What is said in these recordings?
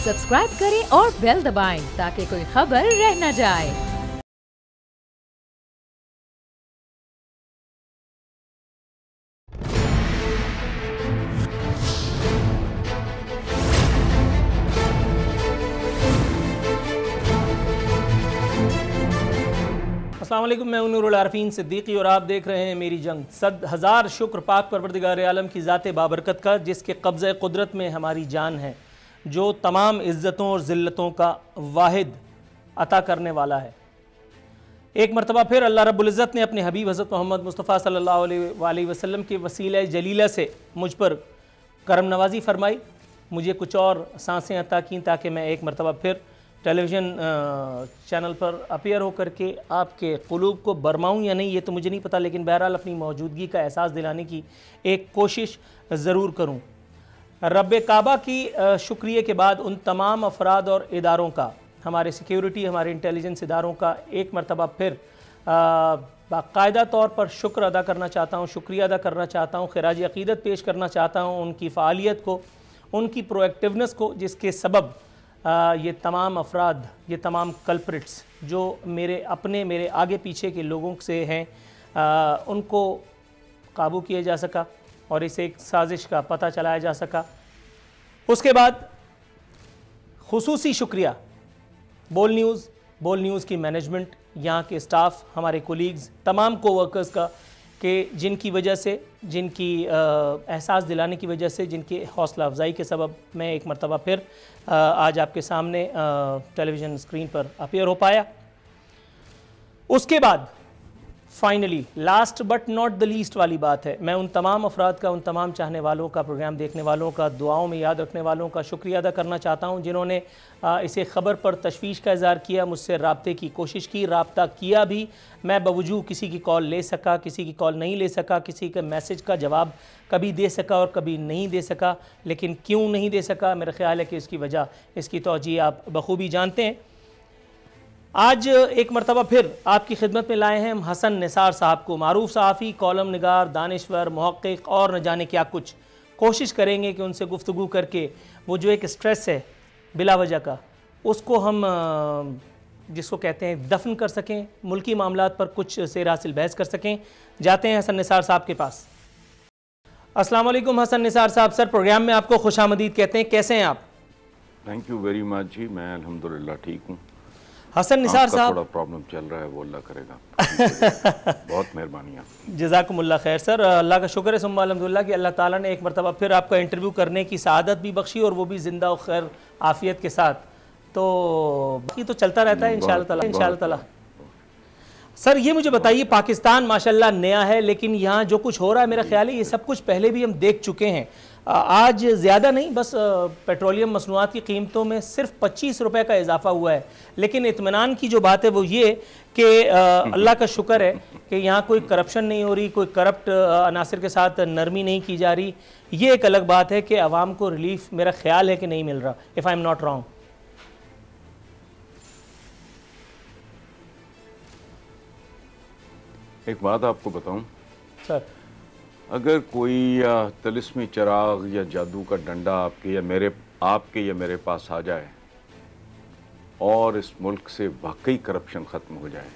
Subscribe करें और bell दबाएं ताकि कोई खबर रह न जाए। अस्सलाम वालेकुम, मैं नूरुल आरफीन सिद्दीकी और आप देख रहे हैं मेरी जंग। सद हज़ार शुक्र पाक परवरदिगार आलम की ज़ात बाबरकत का, जिसके कब्ज़े कुदरत में हमारी जान है, जो तमाम इज़्ज़तों और ज़िल्लतों का वाहिद अता करने वाला है। एक मरतबा फिर अल्लाह रब्बुल इज़्ज़त ने अपने हबीब हज़रत मोहम्मद मुस्तफ़ा सल्लल्लाहु अलैहि वसल्लम के वसीला जलीला से मुझ पर करम नवाज़ी फ़रमाई, मुझे कुछ और सांसें अता की ताकि मैं एक मरतबा फिर टेलीविज़न चैनल पर अपीयर होकर के आपके क़ुलूब को बरमाऊँ या नहीं ये तो मुझे नहीं पता, लेकिन बहरहाल अपनी मौजूदगी का एहसास दिलाने की एक कोशिश ज़रूर करूँ। रब्बे काबा की शुक्रिया के बाद उन तमाम अफराद और इदारों का, हमारे सिक्योरिटी, हमारे इंटेलिजेंस इदारों का एक मरतबा फिर बाकायदा तौर पर शुक्र अदा करना चाहता हूँ, शुक्रिया अदा करना चाहता हूँ, खिराज अक़ीदत पेश करना चाहता हूँ उनकी फ़ालियत को, उनकी प्रोएक्टिवनेस को, जिसके सबब ये तमाम अफराद, ये तमाम कल्प्रिट्स जो मेरे आगे पीछे के लोगों से हैं, उनको काबू किया जा सका और इसे एक साजिश का पता चलाया जा सका। उसके बाद खुसूसी शुक्रिया बोल न्यूज़ की मैनेजमेंट, यहाँ के स्टाफ, हमारे कोलीग्स, तमाम कोवर्कर्स का, कि जिनकी वजह से, जिनकी एहसास दिलाने की वजह से, जिनकी हौसला अफजाई के सबब मैं एक मरतबा फिर आज आपके सामने टेलीविज़न स्क्रीन पर अपीयर हो पाया। उसके बाद finally last but not the least वाली बात है, मैं उन तमाम अफराद का, उन तमाम चाहने वालों का, प्रोग्राम देखने वालों का, दुआओं में याद रखने वालों का शुक्रिया अदा करना चाहता हूं, जिन्होंने इसे ख़बर पर तशवीश का इज़हार किया, मुझसे रब्ते की कोशिश की, रब्ता किया भी। मैं बावजूद किसी की कॉल ले सका, किसी की कॉल नहीं ले सका, किसी के मैसेज का जवाब कभी दे सका और कभी नहीं दे सका। लेकिन क्यों नहीं दे सका, मेरा ख़्याल है कि इसकी वजह, इसकी तौजीह आप बखूबी जानते हैं। आज एक मरतबा फिर आपकी खिदमत में लाए हैं हम हसन निसार साहब को, मारूफ सहाफ़ी, कॉलम निगार, दानिश्वर, मुहक्किक और न जाने क्या कुछ। कोशिश करेंगे कि उनसे गुफ्तगू करके वो जो एक स्ट्रेस है बिला वजह का, उसको हम जिसको कहते हैं दफन कर सकें, मुल्की मामलात पर कुछ सेर हासिल बहस कर सकें। जाते हैं हसन निसार साहब के पास। अस्सलाम वालेकुम हसन निसार साहब। सर, प्रोग्राम में आपको खुशामदीद कहते हैं, कैसे हैं आप? थैंक यू वेरी मच जी, मैं अल्हम्दुलिल्लाह ठीक हूँ। हसन निसार साहब, थोड़ा प्रॉब्लम चल रहा है, वो अल्लाह करेगा। बहुत मेहरबानी आपकी। जज़ाकुमुल्लाह खैर। सर, अल्लाह का शुक्र है सुम्मा अल्हम्दुलिल्लाह कि अल्लाह ताला ने एक मरतबा फिर आपका इंटरव्यू करने की सआदत भी बख्शी और वो भी ज़िंदा और खैर आफियत के साथ। तो बाकी तो चलता रहता है इंशाअल्लाह ताला। सर, ये मुझे बताइए, पाकिस्तान माशाल्लाह नया है, लेकिन यहाँ जो कुछ हो रहा है मेरा ख्याल है ये सब कुछ पहले भी हम देख चुके हैं। आज ज़्यादा नहीं, बस पेट्रोलियम मसनूआत की कीमतों में सिर्फ 25 रुपये का इजाफा हुआ है। लेकिन इत्मीनान की जो बात है वो ये कि अल्लाह का शुक्र है कि यहाँ कोई करप्शन नहीं हो रही, कोई करप्ट अनासर के साथ नरमी नहीं की जा रही। ये एक अलग बात है कि आवाम को रिलीफ मेरा ख्याल है कि नहीं मिल रहा, if I am not wrong. एक बात आपको बताऊं सर, अगर कोई तिलिस्मी चिराग या जादू का डंडा आपके या मेरे पास आ जाए और इस मुल्क से वाकई करप्शन ख़त्म हो जाए,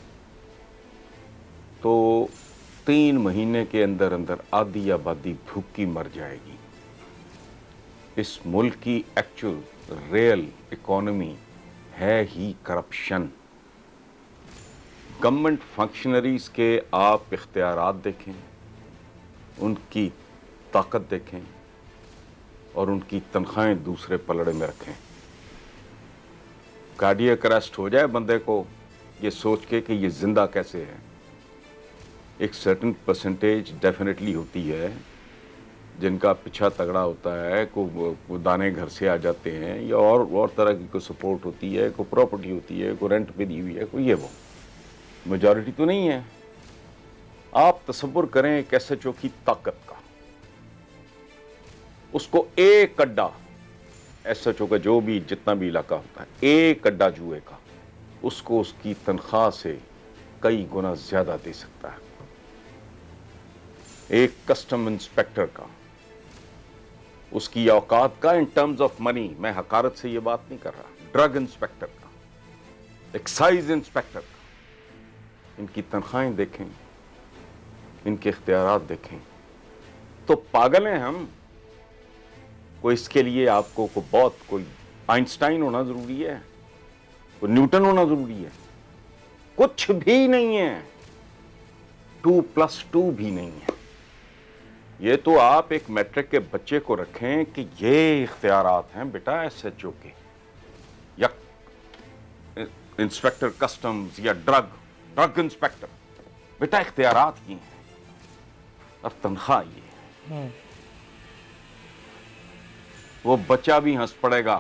तो 3 महीने के अंदर अंदर आधी आबादी भूखी मर जाएगी। इस मुल्क की एक्चुअल रियल इकॉनमी है ही करप्शन। गवर्नमेंट फंक्शनरीज के आप इख्तियारात देखें, उनकी ताकत देखें और उनकी तनख्वाहें दूसरे पलड़े में रखें। कार्डियक अरेस्ट हो जाए बंदे को ये सोच के कि ये जिंदा कैसे है। एक सर्टेन परसेंटेज डेफिनेटली होती है जिनका पीछा तगड़ा होता है, को दाने घर से आ जाते हैं, या और तरह की कोई सपोर्ट होती है, कोई प्रॉपर्टी होती है, कोई रेंट पे दी हुई है, कोई ये वो। मेजॉरिटी तो नहीं है। आप तसव्वुर करें एक SHO की ताकत का, उसको एक अड्डा, SHO का जो भी जितना भी इलाका होता है, एक अड्डा जुए का, उसको उसकी तनख्वाह से कई गुना ज्यादा दे सकता है। एक कस्टम इंस्पेक्टर का उसकी औकात का इन टर्म्स ऑफ मनी, मैं हकारत से ये बात नहीं कर रहा, ड्रग इंस्पेक्टर का, एक्साइज इंस्पेक्टर का, इनकी तनख्वाहें देखें, इनके इख्तियारात देखें तो पागल हैं हम। कोई इसके लिए आपको कोई आइंस्टाइन होना जरूरी है, कोई न्यूटन होना जरूरी है? कुछ भी नहीं है, 2+2 भी नहीं है। ये तो आप एक मैट्रिक के बच्चे को रखें कि ये इख्तियारात हैं बेटा SHO के, या इंस्पेक्टर कस्टम्स, या ड्रग इंस्पेक्टर, बेटा इख्तियारात ये हैं और तनख्वाह ये है। वो बच्चा भी हंस पड़ेगा।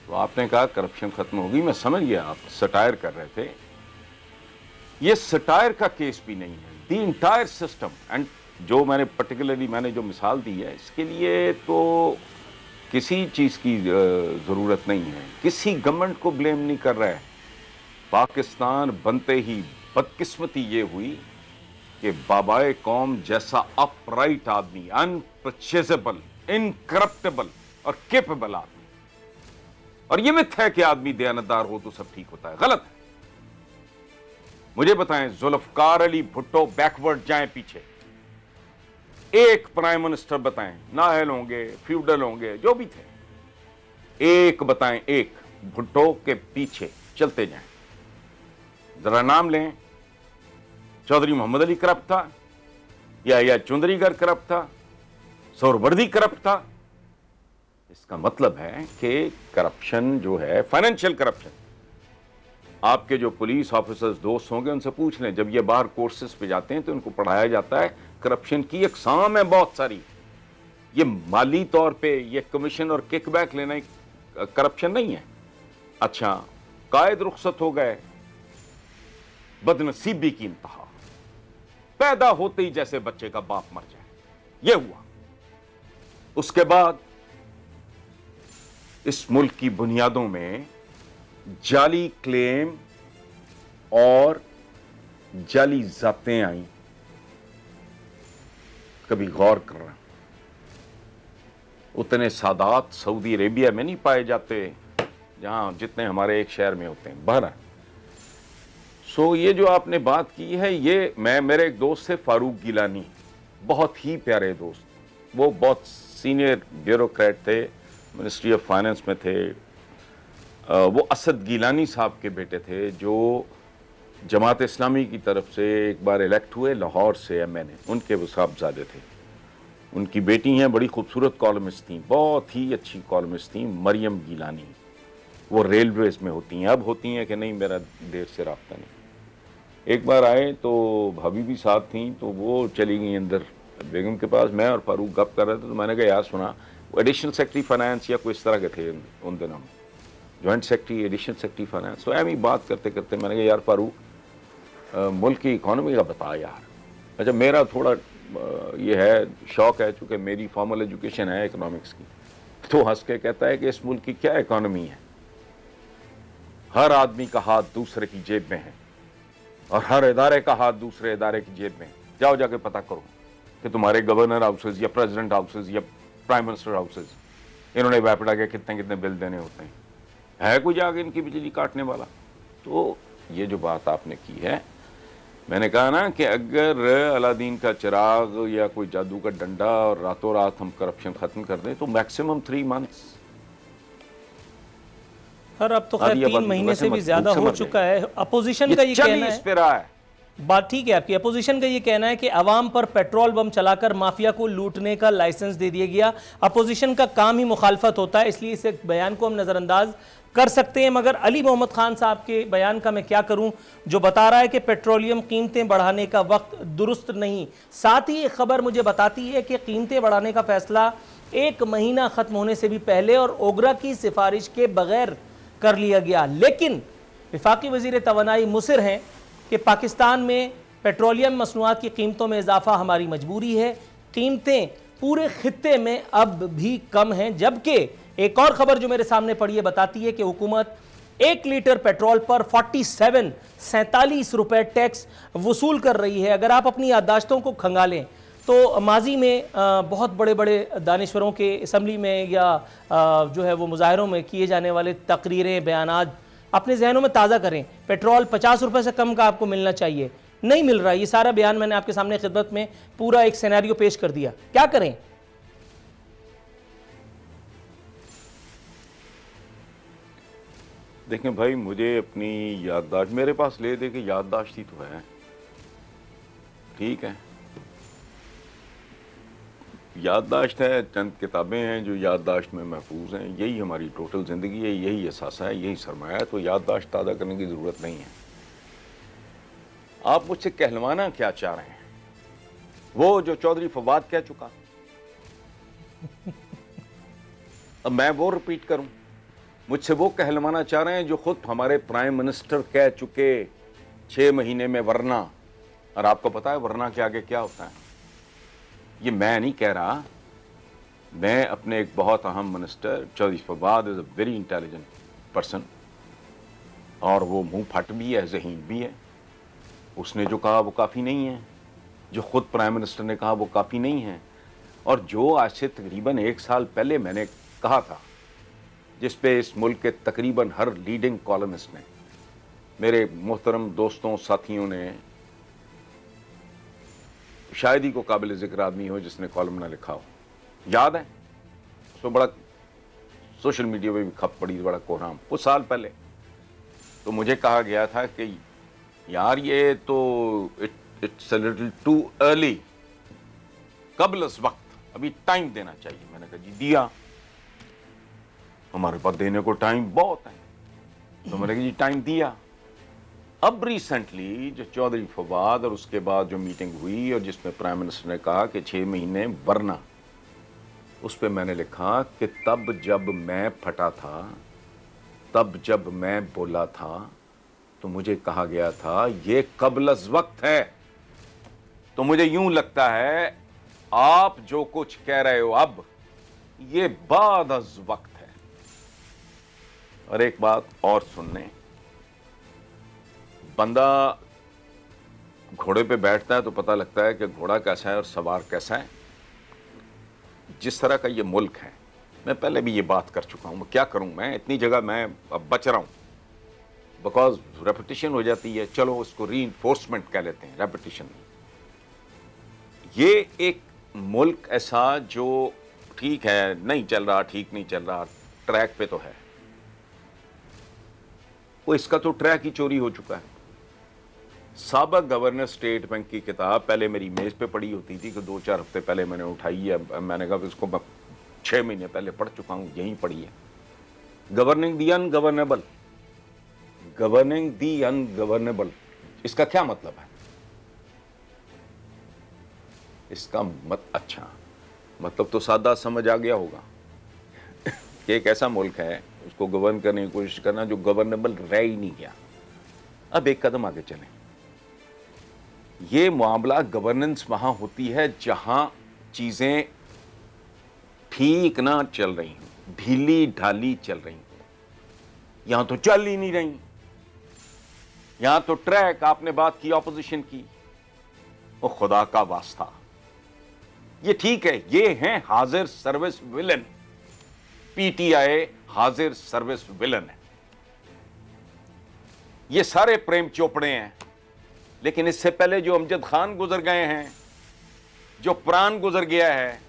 तो आपने कहा करप्शन खत्म होगी, मैं समझ गया आप सटायर कर रहे थे। ये सटायर का केस भी नहीं है, द इंटायर सिस्टम। एंड जो मैंने जो मिसाल दी है, इसके लिए तो किसी चीज की जरूरत नहीं है, किसी गवर्नमेंट को ब्लेम नहीं कर रहा है। पाकिस्तान बनते ही बदकिस्मती ये हुई कि बाबाए कौम जैसा अपराइट आदमी, अनपरचेजेबल, इनकरप्टेबल और केपेबल आदमी, और ये मिथ है कि आदमी दयानतदार हो तो सब ठीक होता है, गलत है। मुझे बताएं, जुल्फकार अली भुट्टो बैकवर्ड जाएं पीछे, एक प्राइम मिनिस्टर बताएं, नाहल होंगे, फ्यूडल होंगे, जो भी थे, एक बताएं, एक भुट्टो के पीछे चलते जाएं, जरा नाम लें। चौधरी मोहम्मद अली करप्ट था, या चुंदरीगर करप्ट था, सोहरवर्दी करप्ट था। इसका मतलब है कि करप्शन जो है, फाइनेंशियल करप्शन, आपके जो पुलिस ऑफिसर्स दोस्त होंगे उनसे पूछ लें, जब ये बाहर कोर्सेज पे जाते हैं तो उनको पढ़ाया जाता है करप्शन की अक़साम है बहुत सारी। ये माली तौर पे ये कमीशन और किकबैक लेना करप्शन नहीं है। अच्छा, कायद रुखसत हो गए, बदनसीबी की इंतहा, पैदा होते ही जैसे बच्चे का बाप मर जाए, यह हुआ। उसके बाद इस मुल्क की बुनियादों में जाली क्लेम और जाली ज़ाब्तें आई। कभी गौर कर रहा, उतने सादात सऊदी अरेबिया में नहीं पाए जाते जहां जितने हमारे एक शहर में होते हैं। बहरहाल, सो ये जो आपने बात की है, ये मेरे एक दोस्त थे फारूक गिलानी, बहुत ही प्यारे दोस्त, वो बहुत सीनियर ब्यूरोक्रेट थे, मिनिस्ट्री ऑफ फाइनेंस में थे। वो असद गिलानी साहब के बेटे थे, जो जमात इस्लामी की तरफ से एक बार इलेक्ट हुए लाहौर से MNA, उनके वो साहबजादे थे। उनकी बेटी हैं, बड़ी खूबसूरत कॉलमिस्ट थी, बहुत ही अच्छी कॉलमिस्ट थी, मरियम गिलानी। वो रेलवेज में होती हैं, अब होती हैं कि नहीं मेरा देर से राब्ता नहीं। एक बार आए तो भाभी भी साथ थी, तो वो चली गई अंदर बेगम के पास, मैं और फारूक गप कर रहे थे। तो मैंने कहा यार सुना, वो एडिशनल सेक्रेटरी फाइनेंस या कोई इस तरह के थे उन दिनों में, joint secretary, additional secretary finance. तो एम बात करते करते मैंने कहा यार फारूक, मुल्क की इकॉनमी का बता यार। अच्छा, मेरा थोड़ा ये है, शौक है, चूँकि मेरी फॉर्मल एजुकेशन है इकोनॉमिक्स की। तो हंस के कहता है कि इस मुल्क की क्या इकॉनमी है, हर आदमी का हाथ दूसरे की जेब में है और हर इदारे का हाथ दूसरे इदारे की जेब में। जाओ जाके पता करो कि तुम्हारे गवर्नर हाउसेज या प्रेसिडेंट हाउसेज या प्राइम मिनिस्टर हाउसेज, इन्होंने बैपड़ा के कितने कितने बिल देने होते हैं, है कोई जाके इनकी बिजली काटने वाला? तो ये जो बात आपने की है, मैंने कहा ना कि अगर अलादीन का चिराग या कोई जादू का डंडा और रातों रात हम करप्शन खत्म कर दें तो मैक्सिमम 3 मंथ्स। सर अब तो खैर 3 महीने से भी ज्यादा हो चुका है। अपोजिशन का ये कहना है, बात ठीक है आपकी, अपोजिशन का ये कहना है कि अवाम पर पेट्रोल बम चलाकर माफिया को लूटने का लाइसेंस दे दिया गया। अपोजिशन का काम ही मुखालफत होता है, इसलिए इस बयान को हम नज़रअंदाज कर सकते हैं। मगर अली मोहम्मद खान साहब के बयान का मैं क्या करूं, जो बता रहा है कि पेट्रोलियम कीमतें बढ़ाने का वक्त दुरुस्त नहीं। साथ ही एक खबर मुझे बताती है कि कीमतें बढ़ाने का फैसला 1 महीना खत्म होने से भी पहले और ओगरा की सिफारिश के बगैर कर लिया गया। लेकिन वफाकी वज़ीर तवानाई मुसिर हैं कि पाकिस्तान में पेट्रोलियम मसनूआत की कीमतों में इजाफा हमारी मजबूरी है। कीमतें पूरे खित्ते में अब भी कम हैं। जबकि एक और खबर जो मेरे सामने पड़ी है बताती है कि हुकूमत 1 लीटर पेट्रोल पर 47 रुपए टैक्स वसूल कर रही है। अगर आप अपनी याददाश्तों को खंगालें तो माजी में बहुत बड़े बड़े दानिश्वरों के असम्बली में या जो है वो मुजाहरों में किए जाने वाले तकरीरें, बयानात अपने जहनों में ताज़ा करें। पेट्रोल 50 रुपये से कम का आपको मिलना चाहिए, नहीं मिल रहा। ये सारा बयान मैंने आपके सामने खिदमत में पूरा एक सिनेरियो पेश कर दिया, क्या करें? देखें भाई, मुझे अपनी याददाश्त, मेरे पास ले दे के याददाश्त ही तो है, ठीक है, याददाश्त है, चंद किताबें हैं जो याददाश्त में महफूज हैं, यही हमारी टोटल ज़िंदगी है, यही एहसास है, यही सरमाया है, तो याददाश्त ताज़ा करने की ज़रूरत नहीं है। आप मुझसे कहलवाना क्या चाह रहे हैं? वो जो चौधरी फवाद कह चुका, अब मैं वो रिपीट करूं? मुझसे वो कहलवाना चाह रहे हैं जो खुद हमारे प्राइम मिनिस्टर कह चुके 6 महीने में वरना, और आपको पता है वरना के आगे क्या होता है? ये मैं नहीं कह रहा, मैं अपने एक बहुत अहम minister, Chaudhry Fawad is a very intelligent person, और वो मुंह फट भी है, ज़हीन भी है। उसने जो कहा वो काफ़ी नहीं है, जो खुद प्राइम मिनिस्टर ने कहा वो काफ़ी नहीं है, और जो आज से तकरीबन 1 साल पहले मैंने कहा था, जिस पे इस मुल्क के तकरीबन हर लीडिंग कॉलमिस्ट ने, मेरे मोहतरम दोस्तों साथियों ने, शायद ही को काबिल ज़िक्र आदमी हो जिसने कॉलम ना लिखा हो, याद है उसको, बड़ा सोशल मीडिया पे भी खप पड़ी, बड़ा कोहराम, कुछ साल पहले। तो मुझे कहा गया था कि यार ये तो it's a little too early, कबल इस वक्त, अभी टाइम देना चाहिए। मैंने कहा जी दिया, हमारे पास देने को टाइम बहुत है, तो मैंने कहा जी टाइम दिया। अब रिसेंटली जो चौधरी फवाद और उसके बाद जो मीटिंग हुई और जिसमें प्राइम मिनिस्टर ने कहा कि 6 महीने वरना, उस पर मैंने लिखा कि तब जब मैं फटा था, तब जब मैं बोला था, तो मुझे कहा गया था ये कबलज वक्त है। तो मुझे यूं लगता है आप जो कुछ कह रहे हो अब, ये बाद अज वक्त है। और एक बात और सुनने, बंदा घोड़े पे बैठता है तो पता लगता है कि घोड़ा कैसा है और सवार कैसा है। जिस तरह का ये मुल्क है, मैं पहले भी ये बात कर चुका हूं, क्या करूं मैं, इतनी जगह मैं अब बच रहा हूं, बिकॉज रेपिटिशन हो जाती है। चलो उसको रीइंफोर्समेंट कह लेते हैं, रेपिटिशन। ये एक मुल्क ऐसा जो ठीक है, नहीं चल रहा, ठीक नहीं चल रहा, ट्रैक पे तो है, वो इसका तो ट्रैक ही चोरी हो चुका है। साबिक गवर्नर स्टेट बैंक की किताब पहले मेरी मेज पे पड़ी होती थी कि 2-4 हफ्ते पहले मैंने उठाई है, मैंने कहा इसको 6 महीने पहले पढ़ चुका हूं, यहीं पढ़ी है। गवर्निंग दी अनगवर्नेबल, गवर्निंग दी अनगवर्नेबल, इसका क्या मतलब है? इसका अच्छा मतलब तो सादा समझ आ गया होगा कि एक ऐसा मुल्क है उसको गवर्न करने की कोशिश करना जो गवर्नेबल रह ही नहीं गया। अब एक कदम आगे चलें, ये मामला गवर्नेंस वहां होती है जहां चीजें ठीक ना चल रही हूं, ढीली ढाली चल रही हूं। यहां तो चल ही नहीं रही, यहां तो ट्रैक, आपने बात की ऑपोजिशन की, वो खुदा का वास्ता, ये ठीक है, ये हैं हाजिर सर्विस विलन, पीटीआई हाजिर सर्विस विलन है, ये सारे प्रेम चोपड़े हैं। लेकिन इससे पहले जो अमजद खान गुजर गए हैं, जो प्राण गुजर गया है,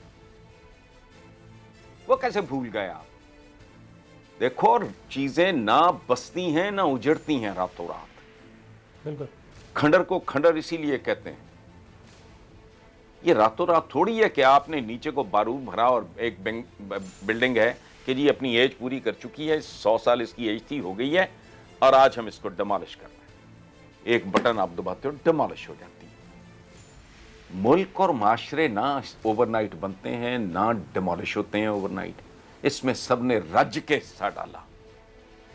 वो कैसे भूल गए आप? देखो, चीजें ना बसती हैं ना उजड़ती हैं रातों रात। बिल्कुल, खंडर को खंडर इसीलिए कहते हैं। ये रातों रात थोड़ी है कि आपने नीचे को बारूद भरा और एक बिल्डिंग है कि जी अपनी एज पूरी कर चुकी है, 100 साल इसकी एज थी, हो गई है, और आज हम इसको डिमोलिश कर रहे हैं। एक बटन आप दबाते हो, डिमोलिश हो जाती है। मुल्क और माशरे ना ओवरनाइट बनते हैं, ना डिमोलिश होते हैं ओवरनाइट। इसमें सबने रज के हिस्सा डाला,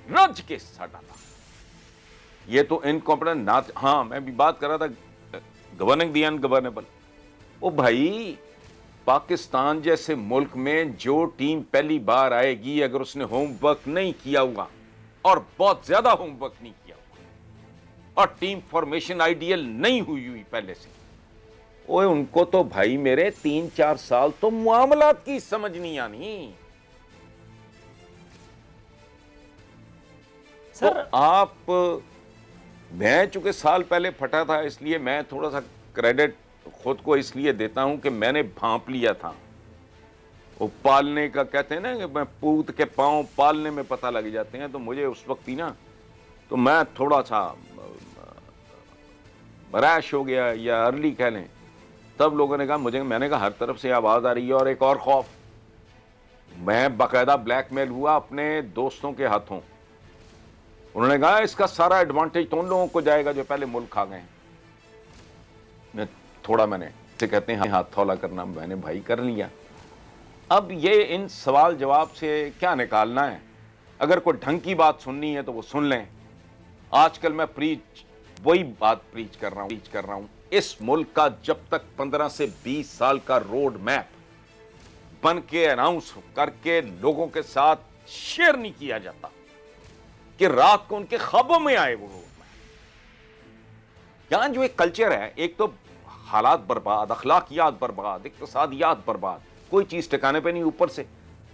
रज के हिस्सा डाला। ये तो इनकॉम्पिटेंट ना, हाँ मैं भी बात कर रहा था गवर्निंग दी अनगवर्नेबल। ओ भाई, पाकिस्तान जैसे मुल्क में जो टीम पहली बार आएगी, अगर उसने होमवर्क नहीं किया हुआ, और बहुत ज्यादा होमवर्क नहीं किया हुआ, और टीम फॉर्मेशन आइडियल नहीं हुई पहले से, ओए उनको तो भाई मेरे 3-4 साल तो मामलात की समझ नहीं आनी सर। तो आप, मैं चूंकि साल पहले फटा था इसलिए मैं थोड़ा सा क्रेडिट खुद को इसलिए देता हूं कि मैंने भांप लिया था। वो पालने का कहते हैं ना कि मैं पूत के पांव पालने में पता लग जाते हैं, तो मुझे उस वक्त ही ना तो मैं थोड़ा सा रैश हो गया या अर्ली कह लें। तब लोगों ने कहा मुझे, मैंने कहा हर तरफ से आवाज आ रही है और एक और खौफ, मैं बाकायदा ब्लैकमेल हुआ अपने दोस्तों के हाथों। उन्होंने कहा इसका सारा एडवांटेज तो उन लोगों को जाएगा जो पहले मुल्क खा गए। मैंने से कहते हैं हाथ थौला करना, मैंने भाई कर लिया। अब ये इन सवाल जवाब से क्या निकालना है? अगर कोई ढंग की बात सुननी है तो वो सुन लें। आजकल मैं वही बात प्रीच कर रहा हूं। इस मुल्क का जब तक 15 से 20 साल का रोड मैप बन के अनाउंस करके लोगों के साथ शेयर नहीं किया जाता कि रात को उनके ख्वाबों में आए वो रोड मैप। यहां जो एक कल्चर है, एक तो हालात बर्बाद, अखलाकियात बर्बाद, इक्तिसादियात बर्बाद, कोई चीज ठिकाने पे नहीं। ऊपर से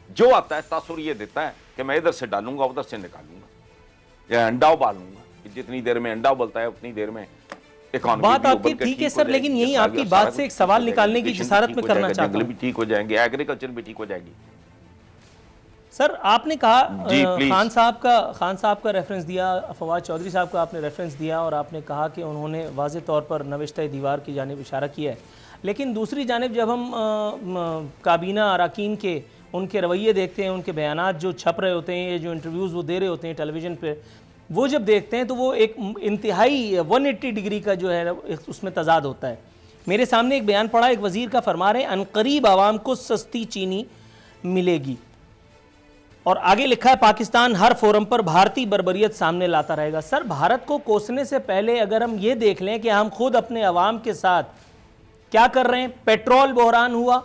जो आता है तासुर ये देता है कि मैं इधर से डालूंगा उधर से निकालूंगा या अंडा उबालूंगा, जितनी देर में अंडा उबलता है उतनी देर में इकोनॉमी बात आपकी ठीक है सर, लेकिन यही आपकी बात से एक सवाल निकालने की जिसारत में करना चाहता हूं। जंगल भी ठीक हो जाएंगे, एग्रीकल्चर भी ठीक हो जाएगी। सर आपने कहा खान साहब का रेफरेंस दिया, फवाद चौधरी साहब का आपने रेफरेंस दिया और आपने कहा कि उन्होंने वाज़ेह तौर पर नविश्ता दीवार की जानिब इशारा किया है। लेकिन दूसरी जानिब जब हम काबीना अरकान के उनके रवैये देखते हैं, उनके बयानात जो छप रहे होते हैं, जो इंटरव्यूज़ वो दे रहे होते हैं टेलीविज़न पे, वो जब देखते हैं तो वो एक इंतहाई 180 डिग्री का जो है उसमें तजाद होता है। मेरे सामने एक बयान पड़ा, एक वज़ीर का फरमा रहे हैं अनकरीब आवाम को सस्ती चीनी मिलेगी, और आगे लिखा है पाकिस्तान हर फोरम पर भारतीय बर्बरियत सामने लाता रहेगा। सर भारत को कोसने से पहले अगर हम ये देख लें कि हम खुद अपने अवाम के साथ क्या कर रहे हैं। पेट्रोल बहरान हुआ,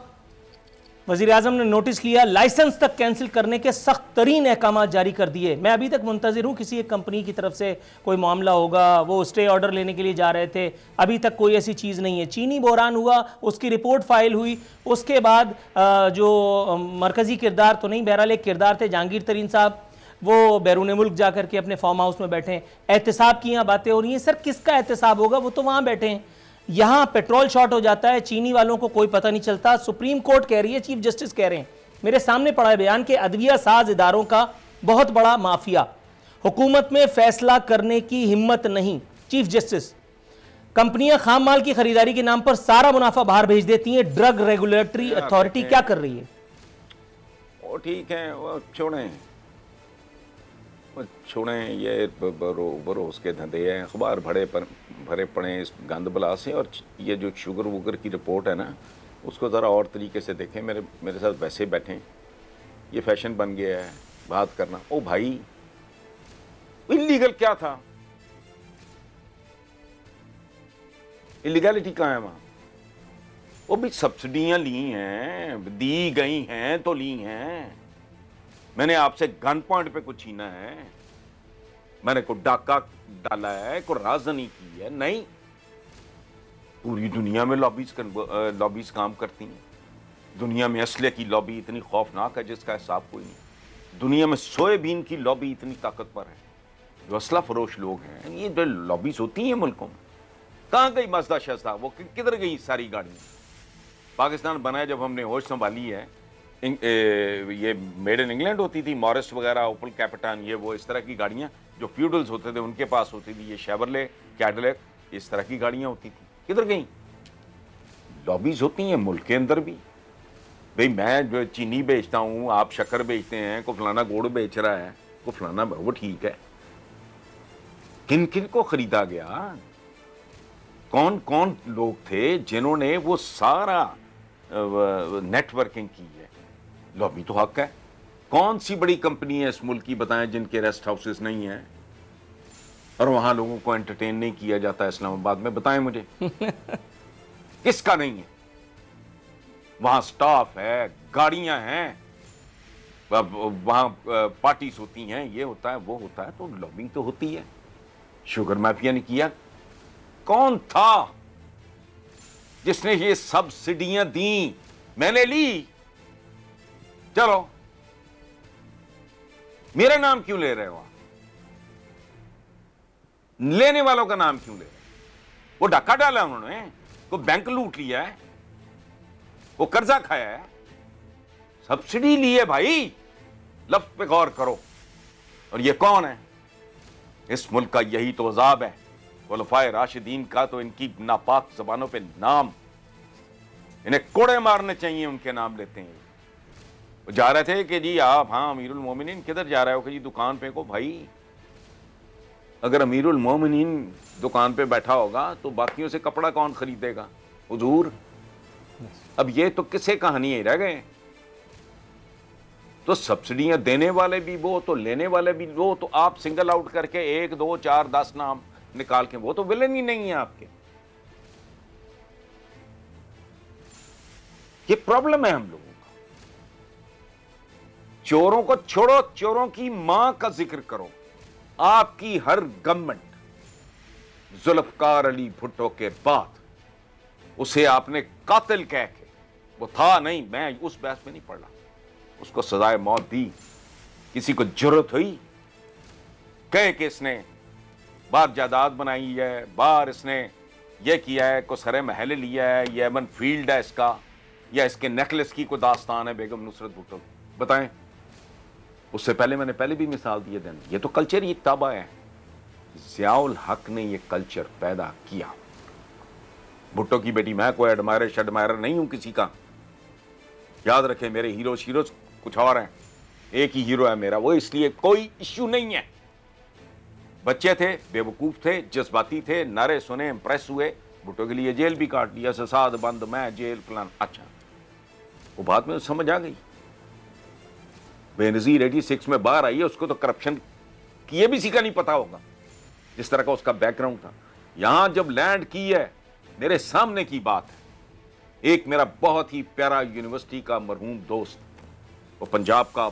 वज़ीर आज़म ने नोटिस लिया, लाइसेंस तक कैंसिल करने के सख्त तरीन अहकाम जारी कर दिए। मैं अभी तक मुंतज़िर हूँ किसी एक कंपनी की तरफ से कोई मामला होगा, वो स्टे ऑर्डर लेने के लिए जा रहे थे, अभी तक कोई ऐसी चीज़ नहीं है। चीनी बहरान हुआ, उसकी रिपोर्ट फाइल हुई, उसके बाद जो मरकज़ी किरदार तो नहीं, बहरहाल एक किरदार थे जहांगीर तरीन साहब, वो बैरून मुल्क जा करके अपने फार्म हाउस में बैठे हैं। एहतसाब की यहाँ बातें हो रही हैं। सर किसका एहतसाब होगा, वो तो वहाँ बैठे हैं। यहाँ पेट्रोल शॉर्ट हो जाता है, चीनी वालों को कोई पता नहीं चलता। सुप्रीम कोर्ट कह रही है, चीफ जस्टिस कह रहे हैं, मेरे सामने पड़ा है बयान के अदविया साज इदारों का बहुत बड़ा माफिया, हुकूमत में फैसला करने की हिम्मत नहीं। चीफ जस्टिस, कंपनियां खाम माल की खरीदारी के नाम पर सारा मुनाफा बाहर भेज देती हैं, ड्रग रेगुलेटरी अथॉरिटी क्या कर रही है? वो ठीक है, वो छोड़ें ये बरोस के धंधे हैं, अखबार भरे पड़े इस गंद बला से। और ये जो शुगर वुगर की रिपोर्ट है ना, उसको ज़रा और तरीके से देखें। मेरे साथ वैसे बैठें, ये फैशन बन गया है बात करना। ओ भाई इलीगल क्या था? इलीगैलिटी कहाँ है वहाँ? वो भी सब्सिडियाँ ली हैं, दी गई हैं तो ली हैं। मैंने आपसे गन पॉइंट पे कुछ छीना है, मैंने को डाका डाला है, को राजनी की है? नहीं। पूरी दुनिया में लॉबीज काम करती हैं। दुनिया में असले की लॉबी इतनी खौफनाक है जिसका हिसाब कोई नहीं। दुनिया में सोयाबीन की लॉबी इतनी ताकतवर है। जो असला फरोश लोग हैं, ये जो लॉबीज होती हैं मुल्कों में, कहाँ गई मजदा शजदा? वो किधर गई सारी गाड़ियाँ? पाकिस्तान बना है जब हमने होश संभाली है, ये मेड इन इंग्लैंड होती थी, मॉरिस वगैरह, ओपल कैपिटान, ये वो इस तरह की गाड़ियाँ जो फ्यूडल्स होते थे उनके पास होती थी। ये शेवरले, कैडिलैक, इस तरह की गाड़ियाँ होती थी। किधर गई? लॉबीज होती हैं मुल्क के अंदर भी। भाई मैं जो चीनी बेचता हूँ, आप शक्कर बेचते हैं, को फलाना गुड़ बेच रहा है, को फलाना, वो ठीक है। किन किन को खरीदा गया? कौन कौन लोग थे जिन्होंने वो सारा नेटवर्किंग की है? लॉबी तो हक है। कौन सी बड़ी कंपनी है इस मुल्क की बताएं जिनके रेस्ट हाउसेस नहीं हैं और वहां लोगों को एंटरटेन नहीं किया जाता है इस्लामाबाद में? बताएं मुझे किसका नहीं है? वहां स्टाफ है, गाड़ियां हैं, वहां पार्टीज होती हैं, ये होता है वो होता है, तो लॉबिंग तो होती है। शुगर माफिया ने किया? कौन था? जिसने ये सब्सिडियां दी, मैंने ली। चलो, मेरा नाम क्यों ले रहे हो आप? लेने वालों का नाम क्यों ले रहे हो? वो डाका डाला उन्होंने, वो बैंक लूट लिया है, वो कर्जा खाया है, सब्सिडी ली है। भाई लफ्ज पे गौर करो। और ये कौन है? इस मुल्क का यही तो अजाब है। खुलफाए राशिदीन का तो इनकी नापाक जबानों पे नाम, इन्हें कोड़े मारने चाहिए, उनके नाम लेते हैं। वो जा रहे थे कि जी आप, हाँ अमीरुल मोमिनीन, किधर जा रहे हो? कि जी दुकान पे को। भाई अगर अमीरुल मोमिनीन दुकान पे बैठा होगा तो बाकियों से कपड़ा कौन खरीदेगा? हुजूर, अब ये तो किसे कहानी ही रह गए। तो सब्सिडियां देने वाले भी वो, तो लेने वाले भी वो। तो आप सिंगल आउट करके 1, 2, 4, 10 नाम निकाल के, वो तो विलन ही नहीं है आपके। ये प्रॉब्लम है हम लोगों का। चोरों को छोड़ो, चोरों की मां का जिक्र करो। आपकी हर गवर्नमेंट जुल्फकार अली भुट्टो के बाद उसे आपने कातिल कह के, वो था नहीं, मैं उस बहस में नहीं पड़ रहा, उसको सजाए मौत दी। किसी को जरूरत हुई कहे कि इसने बाहर जायदाद बनाई है, बाहर इसने ये किया है, को सरे महल लिया है, ये एमन फील्ड है इसका, या इसके नेकलेस की कोई दास्तान है बेगम नुसरत भुट्टो, बताएं। उससे पहले मैंने पहले भी मिसाल दिए दिन। ये तो कल्चर ही ताबा है। ज़ियाउल हक ने ये कल्चर पैदा किया। भुट्टो की बेटी, मैं कोई एडमायरर नहीं हूं किसी का। याद रखें, मेरे हीरो कुछ और हैं, एक ही हीरो है मेरा, वो इसलिए कोई इश्यू नहीं है। बच्चे थे, बेवकूफ थे, जज्बाती थे, नारे सुने, इंप्रेस हुए, भुट्टो के लिए जेल भी काट लिया, ससाद बंद, मैं जेल प्लान। अच्छा, वो बात में समझ आ गई। बेनजीर 86 में बाहर आई है, उसको तो करप्शन की ये भी सीखा नहीं पता होगा, जिस तरह का उसका बैकग्राउंड था। यहां जब लैंड की है, मेरे सामने की बात है। एक मेरा बहुत ही प्यारा यूनिवर्सिटी का मरहूम दोस्त, वो पंजाब का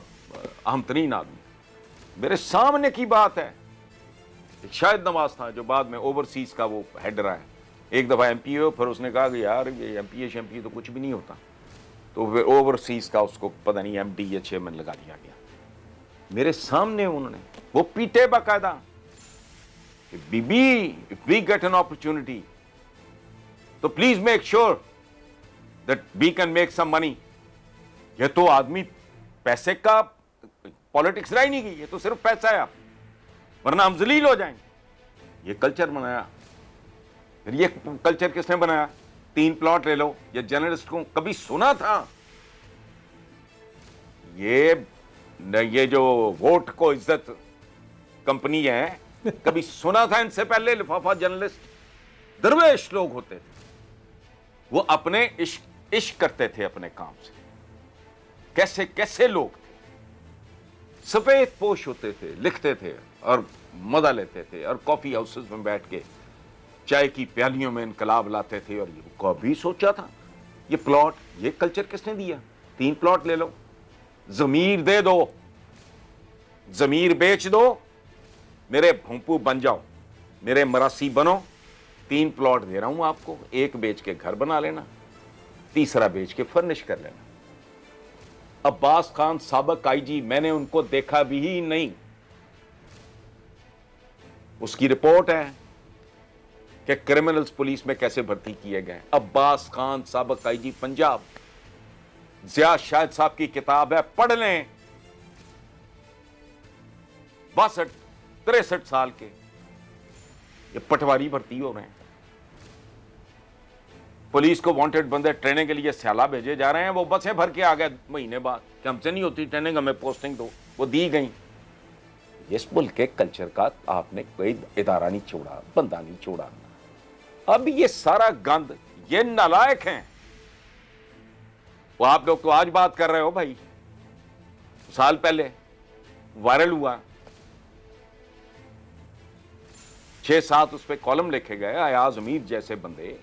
अहम तरीन आदमी, मेरे सामने की बात है। एक शाहिद नवाज था जो बाद में ओवरसीज का वो हेड रहा है, एक दफा एमपी हो, फिर उसने कहा कि यार ये एमपी तो कुछ भी नहीं होता, तो फिर ओवरसीज का उसको पता नहीं एमडी या चेयरमैन लगा दिया गया। मेरे सामने उन्होंने वो पीटे बाकायदा कि बीबी, if we get an opportunity तो please make sure that we can make some money. ये तो आदमी पैसे का पॉलिटिक्स रह ही नहीं गई, ये तो सिर्फ पैसा है, वरना हम जलील हो जाएंगे। ये कल्चर बनाया। फिर ये कल्चर किसने बनाया? 3 प्लॉट ले लो। ये जर्नलिस्ट को कभी सुना था? ये जो वोट को इज्जत कंपनी है, कभी सुना था इनसे पहले? लिफाफा जर्नलिस्ट दरवेश लोग होते थे, वो अपने इश्क करते थे अपने काम से। कैसे कैसे लोग थे, सफेद पोश होते थे, लिखते थे और मजा लेते थे, और कॉफी हाउसेस में बैठ के चाय की प्यालियों में इनकलाब लाते थे। और ये कभी सोचा था ये प्लॉट, ये कल्चर किसने दिया? 3 प्लॉट ले लो, जमीर दे दो, जमीर बेच दो, मेरे भोंपू बन जाओ, मेरे मरासी बनो। 3 प्लॉट दे रहा हूं आपको, 1 बेच के घर बना लेना, 3रा बेच के फर्निश कर लेना। अब्बास खान साबक आईजी, मैंने उनको देखा भी नहीं। उसकी रिपोर्ट है कि क्रिमिनल्स पुलिस में कैसे भर्ती किए गए। अब्बास खान साबक आईजी पंजाब, जिया शाहिद साहब की किताब है, पढ़ लें। 62-63 साल के ये पटवारी भर्ती हो रहे हैं। पुलिस को वांटेड बंदे ट्रेनिंग के लिए स्याला भेजे जा रहे हैं, वो बसें भर के आ गए महीने बाद कि हमसे नहीं होती ट्रेनिंग, हमें पोस्टिंग दो, वो दी गई। इस मुल्क के कल्चर का आपने कोई इदारा नहीं छोड़ा, बंदा नहीं छोड़ा। अब ये सारा गंद, ये नालायक हैं। वो आप लोग तो आज बात कर रहे हो भाई, साल पहले वायरल हुआ, 6-7 उस पर कॉलम लिखे गए। अयाज अमीर जैसे बंदे,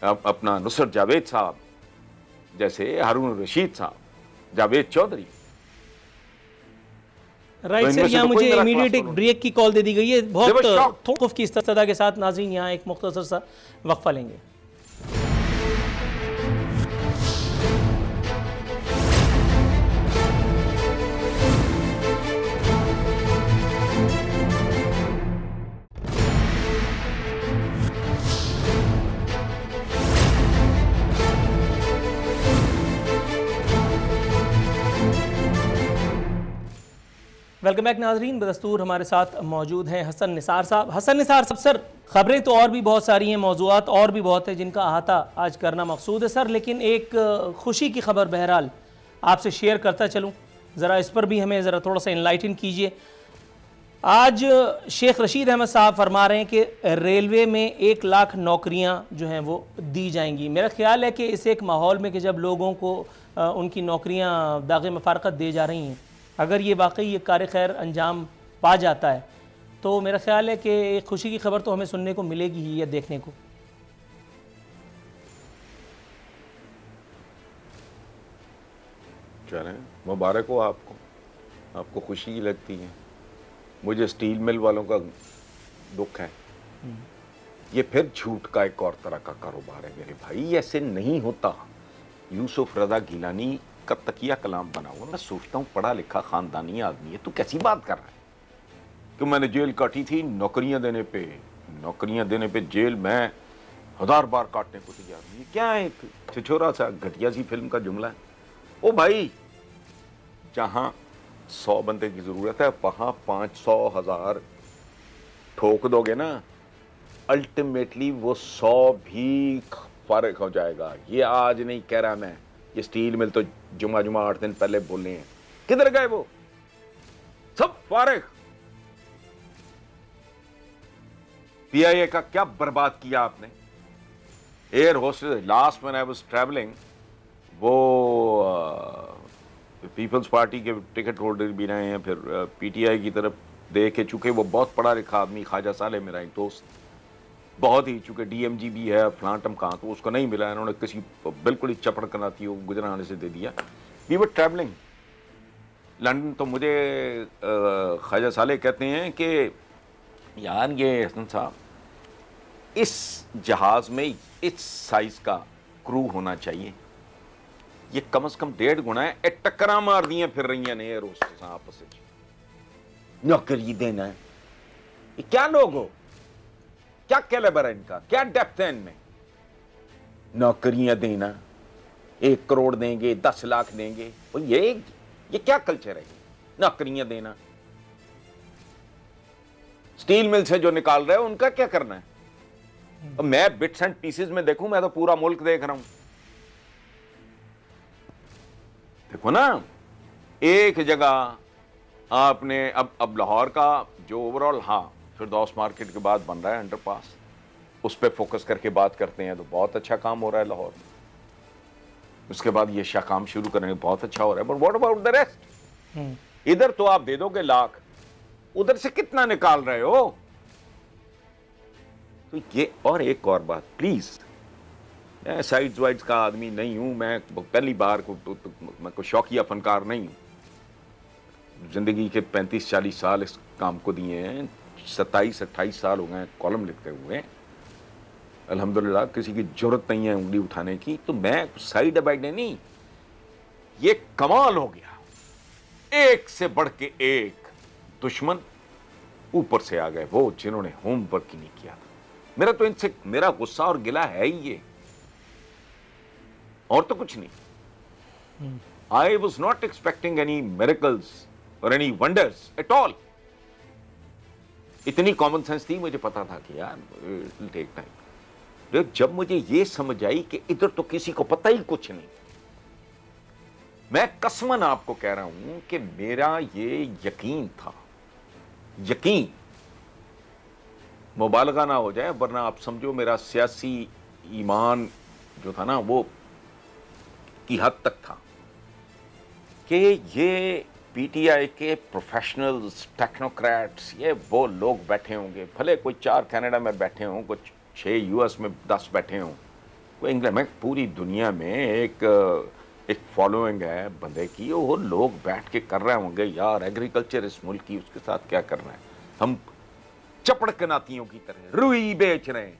अपना नुसरत जावेद साहब जैसे, हारून रशीद साहब, जावेद चौधरी। राइट सर, यहाँ मुझे इमीडिएट एक ब्रेक की कॉल दे दी गई है, बहुत खौफ की सदा के साथ। नाज़रीन, यहाँ एक मुख्तसर सा वक्फा लेंगे। वेलकम बैक नाजरीन। बदस्तूर हमारे साथ मौजूद हैं हसन निसार साहब। हसन निसार साहब, सर खबरें तो और भी बहुत सारी हैं, मौज़ूआत और भी बहुत है जिनका अहाता आज करना मकसूद है सर, लेकिन एक खुशी की खबर बहरहाल आपसे शेयर करता चलूँ, ज़रा इस पर भी हमें ज़रा थोड़ा सा इनलाइटन कीजिए। आज शेख रशीद अहमद साहब फरमा रहे हैं कि रेलवे में 1 लाख नौकरियां जो हैं वो दी जाएंगी। मेरा ख्याल है कि इस एक माहौल में कि जब लोगों को उनकी नौकरियां दाग़े मफ़ारक़त दे जा रही हैं, अगर ये वाकई ये कार खैर अंजाम पा जाता है तो मेरा ख्याल है कि एक खुशी की खबर तो हमें सुनने को मिलेगी ही या देखने को। चलें, मुबारक हो आपको, आपको खुशी ही लगती है। मुझे स्टील मिल वालों का दुख है। ये फिर झूठ का एक और तरह का कारोबार है मेरे भाई, ऐसे नहीं होता। यूसुफ रजा गिलानी का तकिया कलाम बना हुआ। मैं सोचता हूँ पढ़ा लिखा खानदानी आदमी है, तू कैसी बात कर रहा है कि मैंने जेल काटी थी नौकरियां देने पे। नौकरियां देने पे जेल मैं 1000 बार काटने को तैयार हूँ। ये क्या है, एक छिछोरा सा घटिया सी फिल्म का जुमला है। ओ भाई, जहां 100 बंदे की जरूरत है वहां 500 1000 ठोक दोगे ना, अल्टीमेटली वो 100 भी फारिग हो जाएगा। ये आज नहीं कह रहा मैं, ये स्टील मिल तो जुमा 8 दिन पहले बोले हैं। किधर गए वो सब फारिग? पीआईए का क्या बर्बाद किया आपने। Air hostess, last when I was travelling, वो पीपल्स पार्टी के टिकट होल्डर भी रहे हैं, फिर पीटीआई की तरफ देख के, चूंकि वो बहुत पढ़ा लिखा आदमी, ख्वाजा साले मेरा एक दोस्त, बहुत ही, चूंकि डीएमजी भी है फ्लांटम कहाँ, तो उसको नहीं मिला, इन्होंने किसी बिल्कुल ही चपड़ कराती हो गुजराने से दे दिया। वी वर ट्रैवलिंग लंदन, तो मुझे ख्वाजा साले कहते हैं कि यार ये हसन साहब, इस जहाज में इस साइज का क्रू होना चाहिए। ये कम से कम 1.5 गुना है। टक्करा मार दिए फिर रही ने एयर होस्टेस आपस में। नौकरी देना है, ये क्या लोग हो, क्या कैलिबर है इनका, क्या डेप्थ है इनमें। नौकरियां देना, 1 करोड़ देंगे, 10 लाख देंगे, तो ये क्या कल्चर है, नौकरियां देना। स्टील मिल से जो निकाल रहे हो उनका क्या करना है। अब मैं बिट्स एंड पीसेस में देखूं, मैं तो पूरा मुल्क देख रहा हूं। देखो ना, एक जगह आपने अब लाहौर का जो ओवरऑल, हाँ, फिरदौस मार्केट के बाद बन रहा है अंडरपास, उस पर फोकस करके बात करते हैं तो बहुत अच्छा काम हो रहा है लाहौर में। उसके बाद ये शाह काम शुरू करेंगे, बहुत अच्छा हो रहा है। But what about the rest? इधर तो आप दे दोगे लाख, उधर से कितना निकाल रहे हो? तो ये, और एक और बात प्लीज, मैं साइड्स वाइड्स का आदमी नहीं हूं, मैं पहली बार मैं कोई शौकिया फनकार नहीं हूं। जिंदगी के 35-40 साल इस काम को दिए हैं, 27-28 साल हो गए कॉलम लिखते हुए। अल्हम्दुलिल्लाह किसी की जरूरत नहीं है उंगली उठाने की, तो मैं साइड अबाइड नहीं। ये कमाल हो गया, एक से बढ़ के एक दुश्मन ऊपर से आ गए, वो जिन्होंने होमवर्क ही नहीं किया था। मेरा तो इनसे मेरा गुस्सा और गिला है ही ये, और तो कुछ नहीं। I was not expecting any miracles और एनी वंडर्स एट ऑल। इतनी कॉमन सेंस थी, मुझे पता था कि यार इट विल टेक टाइम। जब मुझे ये समझ आई कि इधर तो किसी को पता ही कुछ नहीं, मैं कसमन आपको कह रहा हूं कि मेरा ये यकीन था, यकीन, मुबालगा ना हो जाए, वरना आप समझो मेरा सियासी ईमान जो था ना वो की हद तक था कि ये पीटीआई के प्रोफेशनल्स, टेक्नोक्रेट्स, ये वो लोग बैठे होंगे, भले कोई 4 कनाडा में बैठे हों, कुछ 6 यूएस में 10 बैठे हों, कोई इंग्लैंड में, पूरी दुनिया में एक फॉलोइंग है बंदे की, वो लोग बैठ के कर रहे होंगे यार एग्रीकल्चर इस मुल्क की, उसके साथ क्या करना है। हम चपड़ कनातियों की तरह रुई बेच रहे हैं,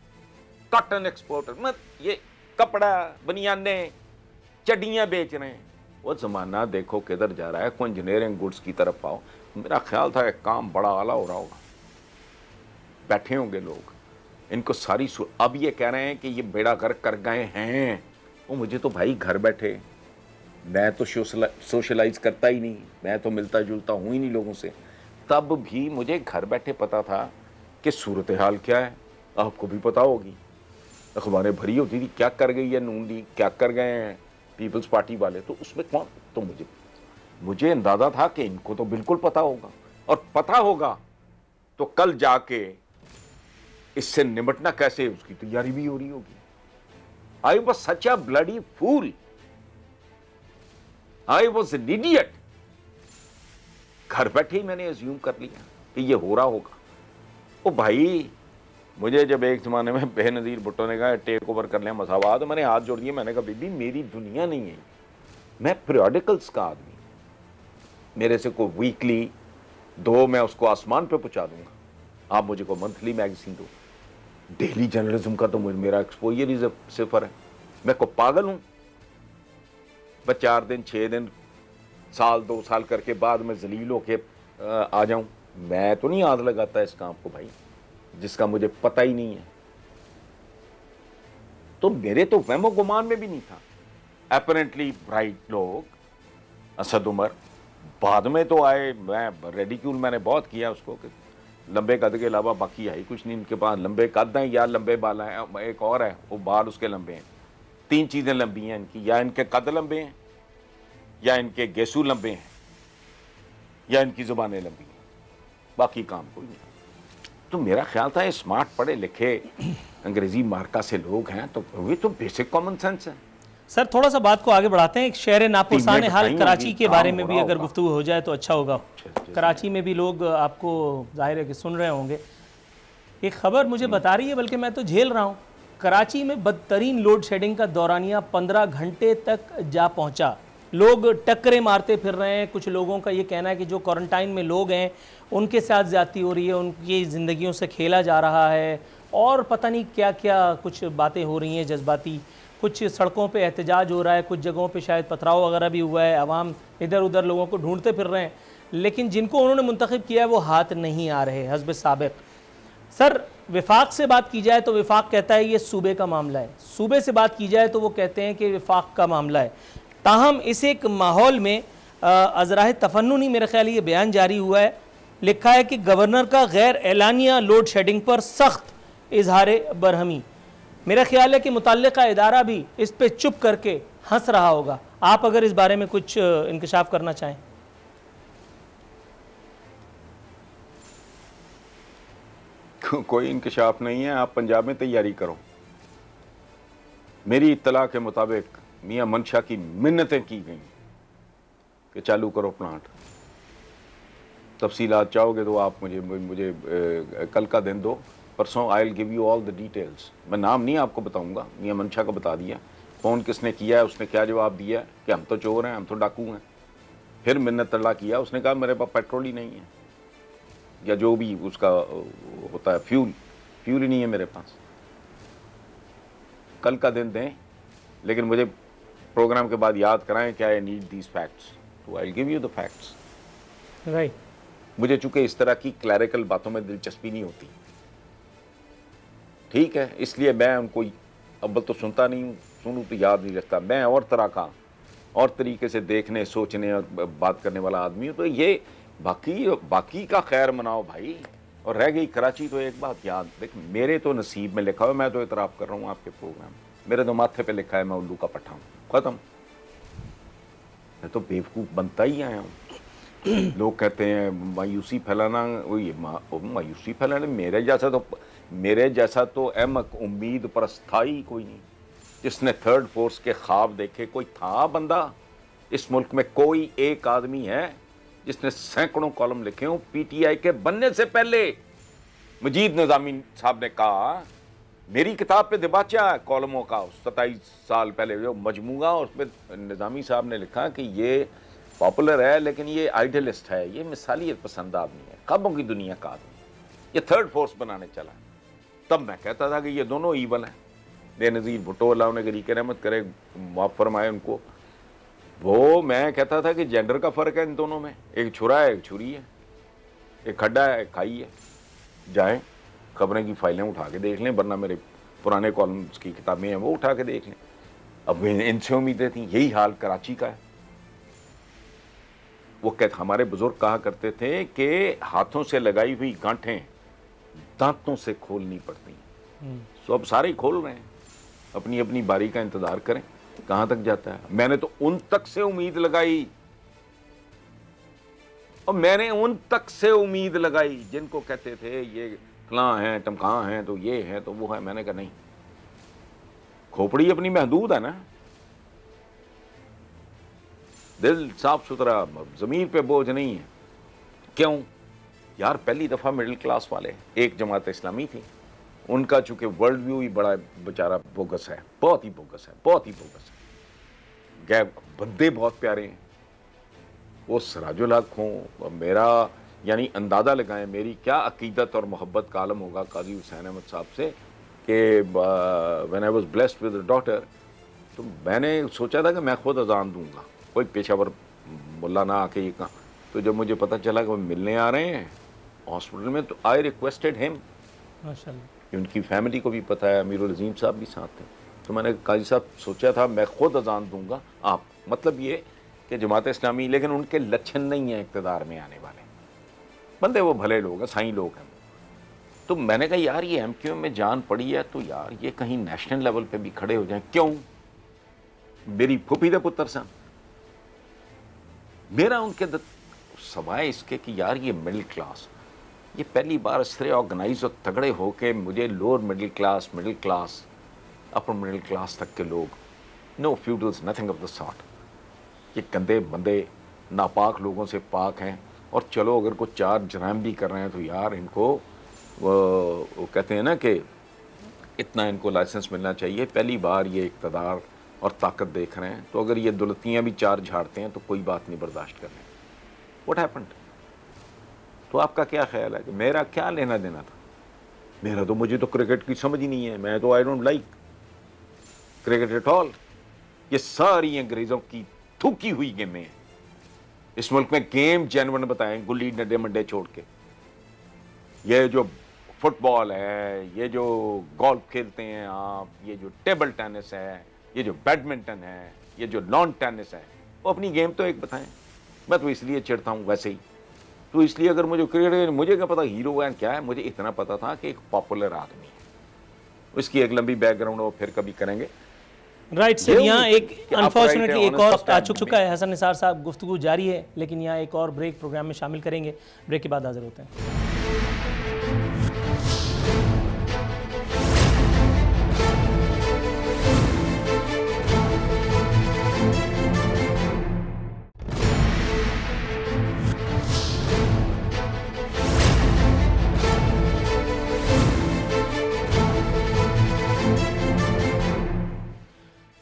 कॉटन एक्सपोर्टर, मत ये कपड़ा, बनियाने, चड्डियां बेच रहे हैं। वो जमाना देखो किधर जा रहा है, कोई इंजीनियरिंग गुड्स की तरफ आओ। मेरा ख्याल था एक काम बड़ा आला हो रहा होगा, बैठे होंगे लोग, इनको सारी अब ये कह रहे हैं कि ये बेड़ा गर्क कर गए हैं। वो मुझे तो भाई घर बैठे मैं तो सोशलाइज करता ही नहीं, मैं तो मिलता जुलता हूँ ही नहीं लोगों से। तब भी मुझे घर बैठे पता था कि सूरत हाल क्या है, आपको भी पता होगी, अखबारें भरी होती थी क्या कर गई है नून लीग, क्या कर गए हैं पीपल्स पार्टी वाले। तो उसमें कौन, तो मुझे अंदाजा था कि इनको तो बिल्कुल पता होगा, और पता होगा तो कल जाके इससे निपटना कैसे उसकी तैयारी भी हो रही होगी। I was such a bloody fool, I was an idiot. घर बैठे ही मैंने अज्यूम कर लिया कि ये हो रहा होगा। ओ भाई, मुझे जब एक जमाने में बेनज़ीर भुट्टो ने कहा टेक ओवर कर लिया मसावाद, तो मैंने हाथ जोड़ दिए, मैंने कहा बीबी मेरी दुनिया नहीं है, मैं पीरियडिकल्स का आदमी, मेरे से कोई वीकली दो मैं उसको आसमान पे पहुंचा दूंगा, आप मुझे को मंथली मैगजीन दो। डेली जर्नलिज्म का तो मेरा एक्सपोजर ही सिफर है। मैं को पागल हूं? मैं 4 दिन 6 दिन साल 2 साल करके बाद में जलील होके आ जाऊं? मैं तो नहीं हाथ लगाता इस काम को भाई, जिसका मुझे पता ही नहीं है। तो मेरे तो वहमो गुमान में भी नहीं था। अपरेंटली ब्राइट लोग, असद उमर बाद में तो आए, मैं रेडिक्यूल मैंने बहुत किया उसको कि लंबे कद के अलावा बाकी है ही कुछ नहीं इनके पास। लंबे कद हैं या लंबे बाल हैं, एक और है वो बाल उसके लंबे हैं। 3 चीज़ें लंबी हैं इनकी, या इनके कद लंबे हैं, या इनके गेसू लंबे हैं, या इनकी ज़ुबानें लंबी हैं, बाकी काम कोई नहीं। तो मेरा ख्याल था ये स्मार्ट पढ़े लिखे अंग्रेजी मार्का से लोग हैं, तो वे तो बेसिक कॉमन सेंस है। सर थोड़ा सा बात को आगे बढ़ाते हैं। एक शहर नापुरसान हाल कराची के बारे में भी अगर गुफ्तगू हो जाए तो अच्छा होगा। कराची में भी लोग आपको जाहिर है कि सुन रहे होंगे। एक खबर मुझे बता रही है, बल्कि मैं तो झेल रहा हूँ, कराची में बदतरीन लोड शेडिंग का दौरानिया 15 घंटे तक जा पहुँचा। लोग टक्करें मारते फिर रहे हैं। कुछ लोगों का ये कहना है कि जो क्वारंटाइन में लोग हैं उनके साथ ज़्यादती हो रही है, उनकी ज़िंदगियों से खेला जा रहा है, और पता नहीं क्या क्या कुछ बातें हो रही हैं जज्बाती। कुछ सड़कों पे एहतजाज हो रहा है, कुछ जगहों पे शायद पथराव वगैरह भी हुआ है। आवाम इधर उधर लोगों को ढूंढते फिर रहे हैं, लेकिन जिनको उन्होंने मुंतखब किया है वो हाथ नहीं आ रहे हस्ब साबिक। सर विफाक से बात की जाए तो विफाक कहता है ये सूबे का मामला है, सूबे से बात की जाए तो वो कहते हैं कि विफाक का मामला है। ताहम इस एक माहौल में अज़राह तफन्नुनी मेरे ख्याल ये बयान जारी हुआ है, लिखा है कि गवर्नर का गैर एलानिया लोड शेडिंग पर सख्त इजहार बरहमी। मेरा ख्याल है कि मुतल्लिका इदारा भी इस पे चुप करके हंस रहा होगा। आप अगर इस बारे में कुछ इंकशाफ करना चाहें। कोई इंकशाफ नहीं है, आप पंजाब में तैयारी करो। मेरी इत्तला के मुताबिक मियां मनशा की मिन्नतें की गई कि चालू करो प्लांट। तफसीलात चाहोगे तो आप मुझे कल का दिन दो, परसों I will give you all the details. मैं नाम नहीं आपको बताऊंगा, मियां मनशा को बता दिया। फ़ोन किसने किया है, उसने क्या जवाब दिया कि हम तो चोर हैं, हम तो डाकू हैं। फिर मिन्नत तला किया, उसने कहा मेरे पास पेट्रोल ही नहीं है, या जो भी उसका होता है फ्यूल ही नहीं है मेरे पास। कल का दिन दें, लेकिन मुझे प्रोग्राम के बाद याद कराएं क्या आई नीड दीज फैक्ट्स, तो I will give you the facts. Right. मुझे चूंकि इस तरह की क्लैरिकल बातों में दिलचस्पी नहीं होती, ठीक है, इसलिए मैं उनको अव्वल तो सुनता नहीं हूँ, सुनूँ तो याद नहीं रखता। मैं और तरह का और तरीके से देखने सोचने और बात करने वाला आदमी हूँ। तो ये बाकी का खैर मनाओ भाई। और रह गई कराची, तो एक बात याद देख, मेरे तो नसीब में लिखा हुआ, मैं तो इतराफ़ कर रहा हूँ आपके प्रोग्राम, मेरे तो माथे पे लिखा है मैं उल्लू का पट्टा हूँ, ख़त्म। मैं तो बेवकूफ़ बनता ही आया हूँ। लोग कहते हैं मायूसी फैलाना, मायूसी फैलाना, मेरे जैसा तो अहमक उम्मीद परस्ताई कोई नहीं, जिसने थर्ड फोर्स के ख्वाब देखे। कोई था बंदा इस मुल्क में, कोई एक आदमी है जिसने सैकड़ों कॉलम लिखे हों? पीटीआई के बनने से पहले मजीद निज़ामी साहब ने कहा, मेरी किताब पे दिबाचा है कॉलमों का, 27 साल पहले जो मजमूआ, उस पर निज़ामी साहब ने लिखा कि ये पॉपुलर है लेकिन ये आइडियलिस्ट है, ये मिसालियत पसंद आदमी है, ख्वाबों की दुनिया का आदमी, ये थर्ड फोर्स बनाने चला। तब मैं कहता था कि ये दोनों ईवल हैं। बेनज़ीर भुट्टो, अल्लाह उन्हें गरीक रहमत करे, माफ़ फरमाए उनको, वो मैं कहता था कि जेंडर का फ़र्क है इन दोनों में, एक छुरा है एक छुरी है, एक खड्डा है एक खाई है। जाएँ खबरें की फाइलें उठा के देख लें, वरना मेरे पुराने कॉलम्स की किताबें हैं वो उठा के देख लें। अब इनसे उम्मीदें थी, यही हाल कराची का है। वो कहते, हमारे बुजुर्ग कहा करते थे कि हाथों से लगाई हुई गांठें दांतों से खोलनी पड़ती हैं। सो अब सारे ही खोल रहे हैं, अपनी अपनी बारी का इंतजार करें कहां तक जाता है। मैंने तो उन तक से उम्मीद लगाई, और मैंने उन तक से उम्मीद लगाई जिनको कहते थे ये फलां हैं टमकां हैं तो ये है तो वो है। मैंने कहा नहीं, खोपड़ी अपनी महदूद है ना, दिल साफ सुथरा, जमीन पे बोझ नहीं है। क्यों यार, पहली दफा मिडिल क्लास वाले, एक जमात इस्लामी थी, उनका चूंकि वर्ल्ड व्यू ही बड़ा बेचारा बोगस है, बहुत ही बोगस है, बहुत ही बोगस है। गैर बंदे बहुत प्यारे हैं, वो सिराजुल हक हों, मेरा यानी अंदाज़ा लगाएं मेरी क्या अकीदत और मोहब्बत का आलम होगा काजी हुसैन अहमद साहब से कि when I was blessed with a daughter, तो मैंने सोचा था कि मैं खुद अजान दूंगा, कोई पेशावर मुल्ला ना आके ये कहा। तो जब मुझे पता चला कि वो मिलने आ रहे हैं हॉस्पिटल में, तो आई रिक्वेस्टेड हिम, माशाअल्लाह, उनकी फैमिली को भी पता है, अमीरुल अजीम साहब भी साथ थे, तो मैंने काजी साहब सोचा था मैं खुद अजान दूंगा, आप मतलब ये कि जमात इस्लामी, लेकिन उनके लक्षण नहीं है इक़्तिदार में आने वाले बंदे, वो भले लोग हैं, सही लोग हैं। तो मैंने कहा यार ये MQM में जान पड़ी है तो यार ये कहीं नेशनल लेवल पे भी खड़े हो जाएं। क्यों, मेरी फूफी दे पुत्र सन, मेरा उनके सवाए इसके कि यार ये मिडिल क्लास, ये पहली बार इस तरह ऑर्गेनाइज और तगड़े हो के मुझे lower middle class upper middle class तक के लोग, no feudals, nothing of the sort, ये गंदे बंदे नापाक लोगों से पाक हैं। और चलो अगर कुछ चार जराइम भी कर रहे हैं तो यार इनको वो कहते हैं ना कि इतना इनको लाइसेंस मिलना चाहिए, पहली बार ये इक़्तिदार और ताकत देख रहे हैं, तो अगर ये दुलतियाँ भी चार झाड़ते हैं तो कोई बात नहीं बर्दाश्त करने। What happened? तो आपका क्या ख्याल है कि मेरा क्या लेना देना था? मेरा तो, मुझे तो क्रिकेट की समझ ही नहीं है, मैं तो I don't like cricket at all. ये सारी अंग्रेज़ों की थूकी हुई गेमें हैं। इस मुल्क में गेम जेन्युइन बताएं, गुल्ली डंडे मंडे छोड़ के, ये जो फुटबॉल है, ये जो गोल्फ खेलते हैं आप, ये जो टेबल टेनिस है, ये जो बैडमिंटन है, ये जो लॉन टेनिस है, वो अपनी गेम तो एक बताएं। मैं तो इसलिए चिढ़ता हूँ वैसे ही, तो इसलिए अगर मुझे क्रिकेट, मुझे क्या पता हीरो है क्या है, मुझे इतना पता था कि एक पॉपुलर आदमी है। उसकी एक लंबी बैकग्राउंड वो फिर कभी करेंगे। राइट सर, यहाँ एक अनफॉर्चुनेटली एक और आ चुका है हसन निसार साहब, गुफ्तगू जारी है, लेकिन यहाँ एक और ब्रेक प्रोग्राम में शामिल करेंगे। ब्रेक के बाद हाजिर होते हैं।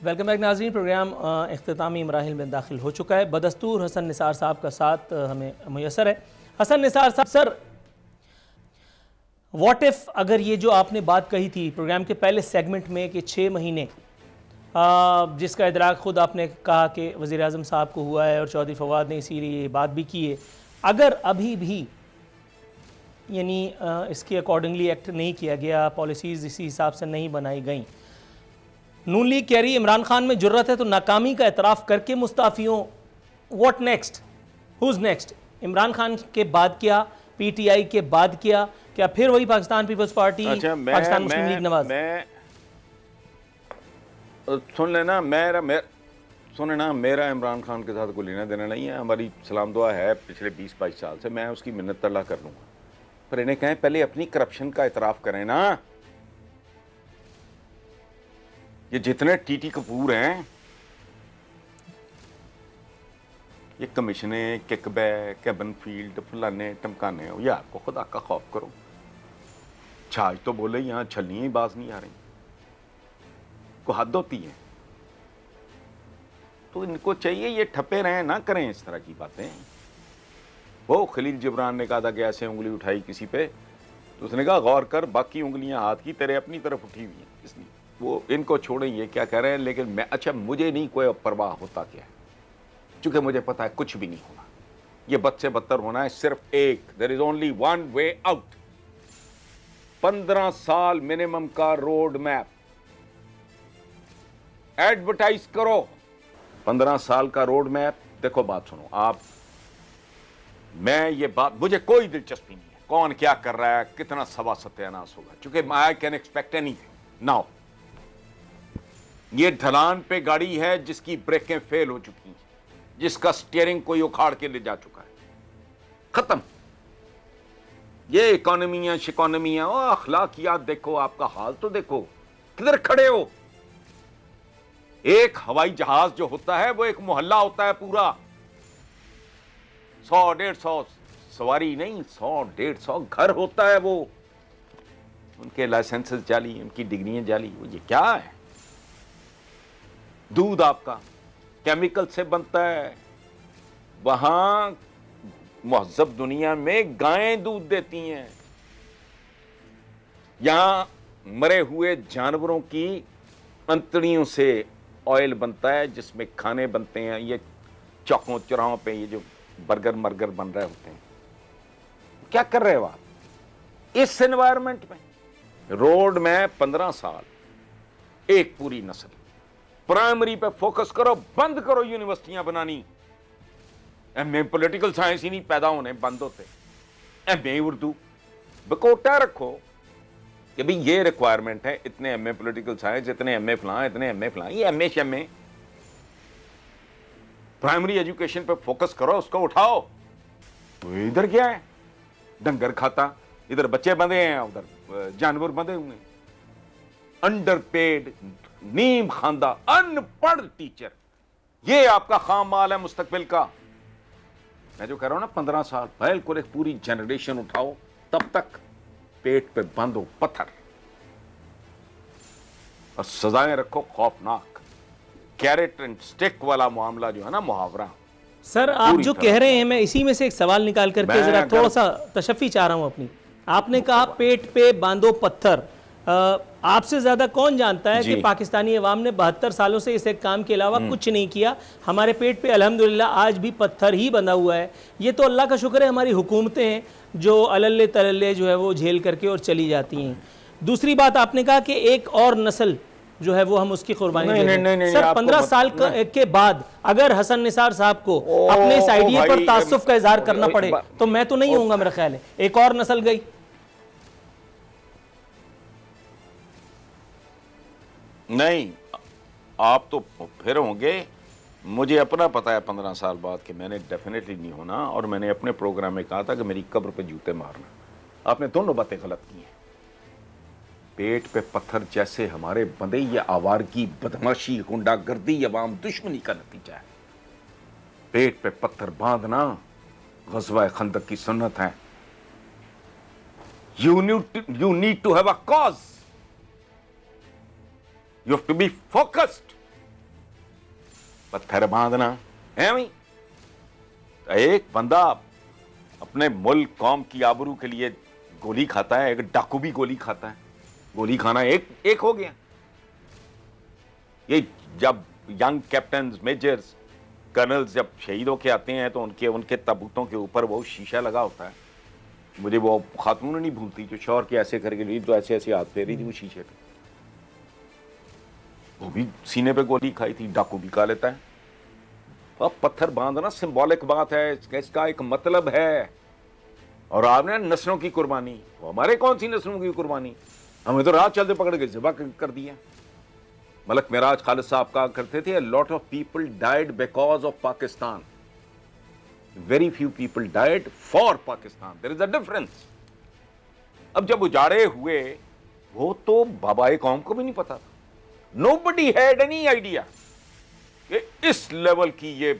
वेलकम बैक नाज़रीन, प्रोग्राम इख्तितामी मराहिल में दाखिल हो चुका है। बदस्तूर हसन निसार साहब का साथ हमें मुयसर है। हसन निसार साहब, सर व्हाट इफ़ अगर ये जो आपने बात कही थी प्रोग्राम के पहले सेगमेंट में कि 6 महीने, जिसका इदराक खुद आपने कहा कि वज़ीर आज़म साहब को हुआ है और चौधरी फवाद ने इसीलिए ये बात भी की है, अगर अभी भी यानी इसके अकॉर्डिंगली एक्ट नहीं किया गया, पॉलिसीज़ इसी हिसाब से नहीं बनाई गई, नून लीग कह रही है इमरान खान में जुर्रत है तो नाकामी का एतराफ़ करके मुस्ताफ़ियों, what next, who's next? Imran Khan के बाद क्या, PTI के बाद क्या फिर वही Pakistan People's Party, Pakistan Muslim League Nawaz? सुन लेना, मेरा इमरान खान के साथ कोई लेना देना नहीं है। हमारी सलाम दुआ है पिछले 20-22 साल से, मैं उसकी मिन्नत अल्लाह कर लूँगा, पर इन्हें कहें पहले अपनी करप्शन का एतराफ़ करें ना। ये जितने TT कपूर हैं, ये कमिश्ने, किकबैक, कैबन फील्ड, फलाने टमकाने, यार को खुदा का खौफ करो। छाछ तो बोले यहाँ छलियाँ ही बाज नहीं आ रही, को हद होती है। तो इनको चाहिए ये ठप्पे रहें, ना करें इस तरह की बातें। वो खलील जिब्रान ने कहा था कि ऐसे उंगली उठाई किसी पे, तो उसने कहा गौर कर, बाकी उंगलियां हाथ की तेरे अपनी तरफ उठी हुई हैं, इसलिए वो इनको छोड़ें ये क्या कह रहे हैं। लेकिन मैं, अच्छा मुझे नहीं कोई परवाह होता क्या है, चूंकि मुझे पता है कुछ भी नहीं होना, ये बद से बदतर होना है। सिर्फ एक, there is only one way out. 15 साल मिनिमम का रोड मैप एडवर्टाइज करो, 15 साल का रोड मैप। देखो बात सुनो, आप मैं ये बात, मुझे कोई दिलचस्पी नहीं है कौन क्या कर रहा है, कितना सवा सत्यानाश होगा, क्योंकि I can expect anything now. ये ढलान पे गाड़ी है जिसकी ब्रेकें फेल हो चुकी हैं, जिसका स्टीयरिंग कोई उखाड़ के ले जा चुका है, खत्म। ये इकोनॉमियां शिकोनॉमियां, ओ अखलाकियात देखो, आपका हाल तो देखो, किधर खड़े हो। एक हवाई जहाज जो होता है वो एक मोहल्ला होता है पूरा, 100-150 सवारी नहीं, 100-150 घर होता है वो। उनके लाइसेंसेस जाली, उनकी डिग्रियां जाली। वो ये क्या है? दूध आपका केमिकल से बनता है, वहां मुहज़्ज़ब दुनिया में गायें दूध देती हैं, यहां मरे हुए जानवरों की अंतड़ियों से ऑयल बनता है जिसमें खाने बनते हैं। ये चौकों चौराहों पे ये जो बर्गर मर्गर बन रहे होते हैं, क्या कर रहे हो आप इस एनवायरनमेंट में? रोड में 15 साल एक पूरी नस्ल। प्राइमरी पे फोकस करो, बंद करो यूनिवर्सिटियां बनानी। एमए पॉलिटिकल साइंस ही नहीं पैदा होने बंद होते, एमए उर्दू बकोटा रखो कि भाई ये रिक्वायरमेंट है, इतने एमए पॉलिटिकल साइंस, इतने एमए फलां, इतने एमए फलां। ये एमए शमे प्राइमरी एजुकेशन पे फोकस करो, उसको उठाओ। तो इधर क्या है? डंगर खाता, इधर बच्चे बंधे हैं, उधर जानवर बंधे हुए हैं। अंडर पेड, नीम खांदा, अनपढ़ टीचर, ये आपका खाम माल है मुस्तकबिल का। मैं जो कह रहा हूं ना 15 साल, बिल्कुल एक पूरी जनरेशन उठाओ, तब तक पेट पे बांधो पत्थर और सजाएं रखो खौफनाक। कैरेट एंड स्टिक वाला मामला जो है ना, मुहावरा। सर आप जो कह रहे हैं, मैं इसी में से एक सवाल निकाल करके जरा थोड़ा सा तशफ़ी चाह रहा हूं अपनी। आपने कहा पेट पे बांधो पत्थर, आपसे ज्यादा कौन जानता है कि पाकिस्तानी अवाम ने 72 सालों से इस एक काम के अलावा कुछ नहीं किया। हमारे पेट पे अल्हम्दुलिल्लाह आज भी पत्थर ही बंधा हुआ है। ये तो अल्लाह का शुक्र है हमारी हुकूमतें हैं जो अलल्ले तलल्ले जो है वो झेल करके और चली जाती हैं। दूसरी बात, आपने कहा कि एक और नस्ल जो है वो हम उसकी कुर्बानी दे रहे हैं। सर 15 साल के बाद अगर हसन निसार साहब को अपने इस आइडिया पर तासुफ का इजहार करना पड़े तो मैं तो नहीं होऊंगा, मेरा ख्याल है। एक और नस्ल गई। नहीं, आप तो फिर होंगे। मुझे अपना पता है 15 साल बाद कि मैंने डेफिनेटली नहीं होना, और मैंने अपने प्रोग्राम में कहा था कि मेरी कब्र पे जूते मारना। आपने दोनों बातें गलत की हैं। पेट पे पत्थर जैसे हमारे बंदे, ये आवारगी, बदमाशी, गुंडागर्दी, अवाम दुश्मनी का नतीजा है। पेट पे पत्थर बांधना ग़ज़वा खंदक की सुन्नत है। You need to have a cause, you have to be focused. पत्थर बांधना है भाई। एक बंदा अपने मुल्क कौम की आबरू के लिए गोली खाता है, एक डाकू भी गोली खाता है। गोली खाना एक हो गया। ये जब यंग कैप्टन, मेजर्स, कर्नल्स जब शहीद होके आते हैं तो उनके ताबूतों के ऊपर वो शीशा लगा होता है। मुझे वो खातून नहीं भूलती जो शौहर के ऐसे करके ली, तो ऐसे ऐसे हाथ फेरी थी वो शीशे पे। वो भी सीने पे गोली खाई थी, डाकू भी खा लेता है। अब पत्थर बांधना सिंबॉलिक बात है, इसका एक मतलब है। और आपने नस्लों की कुर्बानी, हमारे कौन सी नस्लों की कुर्बानी? हमें तो रात चलते पकड़ के ज़िबा कर दिया। मलक मेराज खालिद साहब कहा करते थे, lot of people died because of Pakistan, very few people died for Pakistan, there is a difference. अब जब उजाड़े हुए, वो तो बाबाए कौम को भी नहीं पता था। नोबडी हैड एनी आइडिया कि इस लेवल की ये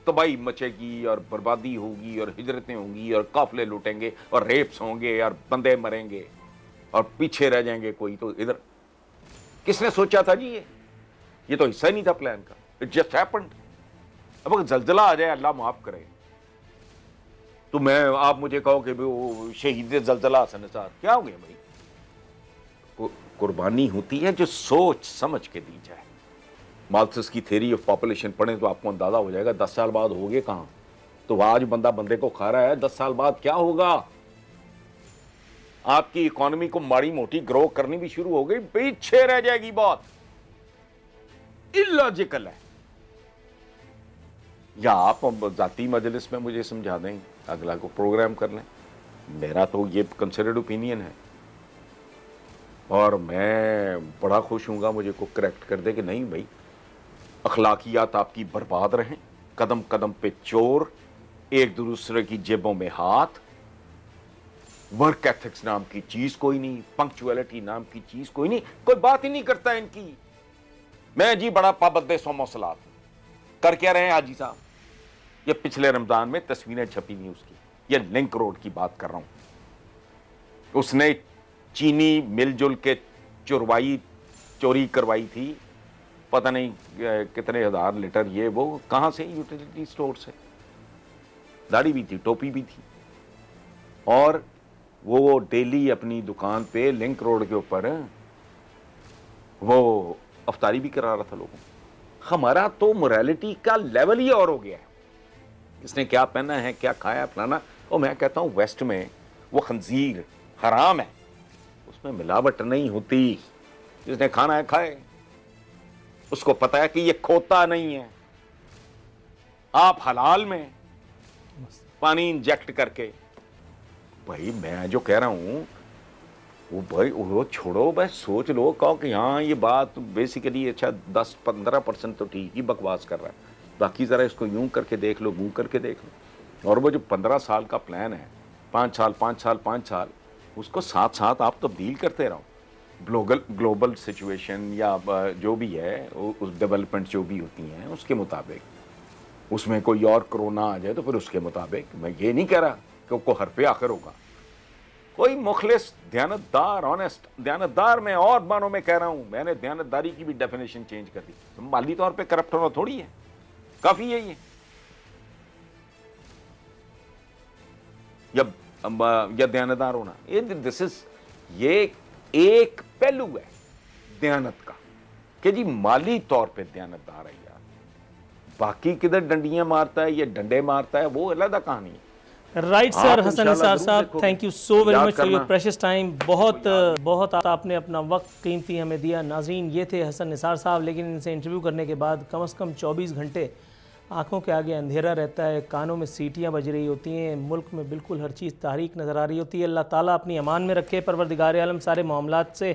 तबाही मचेगी और बर्बादी होगी और हिजरतें होंगी और काफिले लूटेंगे और रेप्स होंगे और बंदे मरेंगे और पीछे रह जाएंगे कोई। तो इधर किसने सोचा था जी? ये तो हिस्सा ही नहीं था प्लान का। It just happened. अब अगर जल्जला आ जाए, अल्लाह माफ करे, तो आप मुझे कहो कि वो शहीद जल्जला हसन निसार, क्या हो गया भाई? कुर्बानी होती है जो सोच समझ के दी जाए। मार्क्सिस्ट की थ्योरी ऑफ पॉपुलेशन पढ़ें तो आपको अंदाजा हो जाएगा 10 साल बाद होगे कहां। तो आज बंदा बंदे को खा रहा है, 10 साल बाद क्या होगा? आपकी इकोनॉमी को माड़ी मोटी ग्रो करनी भी शुरू हो गई, पीछे रह जाएगी। बहुत इलॉजिकल है। या आप जाती मजलिस में मुझे समझा दें अगला को प्रोग्राम कर लें। मेरा तो ये कंसिडर्ड ओपिनियन है और मैं बड़ा खुश हूँगा मुझे को करेक्ट कर दे कि नहीं भाई, अखलाकियात आपकी बर्बाद रहें, कदम कदम पे चोर, एक दूसरे की जेबों में हाथ, वर्क एथिक्स नाम की चीज कोई नहीं, पंक्चुअलिटी नाम की चीज कोई नहीं, कोई बात ही नहीं करता इनकी। मैं जी बड़ा पाबंद सोमो सलात कर क्या रहे हैं हाजी साहब, ये पिछले रमजान में तस्वीरें छपी नहीं उसकी, ये लिंक रोड की बात कर रहा हूं। उसने चीनी मिलजुल के चोरी करवाई थी, पता नहीं कितने हजार लीटर, ये वो कहां से, यूटिलिटी स्टोर से। दाढ़ी भी थी, टोपी भी थी, और वो डेली अपनी दुकान पे लिंक रोड के ऊपर वो अफ्तारी भी करा रहा था लोगों को। हमारा तो मोरालिटी का लेवल ही और हो गया है, इसने क्या पहना है, क्या खाया फलाना। और मैं कहता हूं वेस्ट में वो खंजीर हराम है, उसमें मिलावट नहीं होती, जिसने खाना है खाए, उसको पता है कि ये खोता नहीं है। आप हलाल में पानी इंजेक्ट करके, भाई मैं जो कह रहा हूं वो भाई वो छोड़ो, बस सोच लो, कहो कि हाँ ये बात बेसिकली अच्छा 10-15% तो ठीक ही बकवास कर रहा है, बाकी जरा इसको यूं करके देख लो, यूं करके देख लो। और वो जो 15 साल का प्लान है, 5 साल, उसको साथ साथ आप तब्दील करते रहो। ग्लोबल सिचुएशन या जो भी है, उस डेवलपमेंट जो भी होती हैं उसके मुताबिक, उसमें कोई और कोरोना आ जाए तो फिर उसके मुताबिक। मैं ये नहीं कह रहा कि वो हर पे आखिर होगा। कोई मुखलिस, दयानतदार, ऑनेस्ट, दयानतदार मैं और मानों में कह रहा हूं, मैंने दयानतदारी की भी डेफिनेशन चेंज कर दी। तो माली तौर पे करप्ट होना थोड़ी है, काफी है ये। या दयानतदार होना, ये एक पहलू है दयानत का कि जी माली तौर पे दयानतदार है यार, बाकी किधर डंडियां मारता है या डंडे मारता है वो अलग कहानी है। राइट सर, हसन निसार साहब, thank you so very much for your precious time. बहुत आपने अपना वक्त कीमती हमें दिया। नाज़रीन, ये थे हसन निसार साहब, लेकिन इनसे इंटरव्यू करने के बाद कम से कम 24 घंटे आंखों के आगे अंधेरा रहता है, कानों में सीटियां बज रही होती हैं, मुल्क में बिल्कुल हर चीज़ तारीक नज़र आ रही होती है। अल्लाह ताला अपनी अमान में रखे, परवरदिगार आलम सारे मामलात से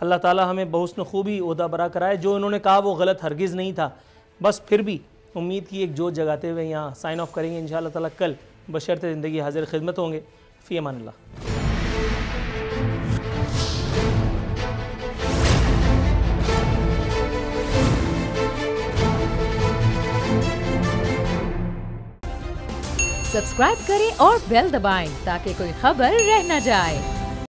अल्लाह ताला हमें बहुस्न खूबी ओहदा बरा कराए। जो उन्होंने कहा वो गलत हरगिज़ नहीं था, बस फिर भी उम्मीद की एक जोत जगाते हुए यहाँ साइन ऑफ करेंगे इंशाअल्लाह ताला कल, बशर्ते ज़िंदगी हाजिर खिदमत होंगे। फ़ी अमानिल्लाह। सब्सक्राइब करें और बेल दबाएं ताकि कोई खबर रह न जाए।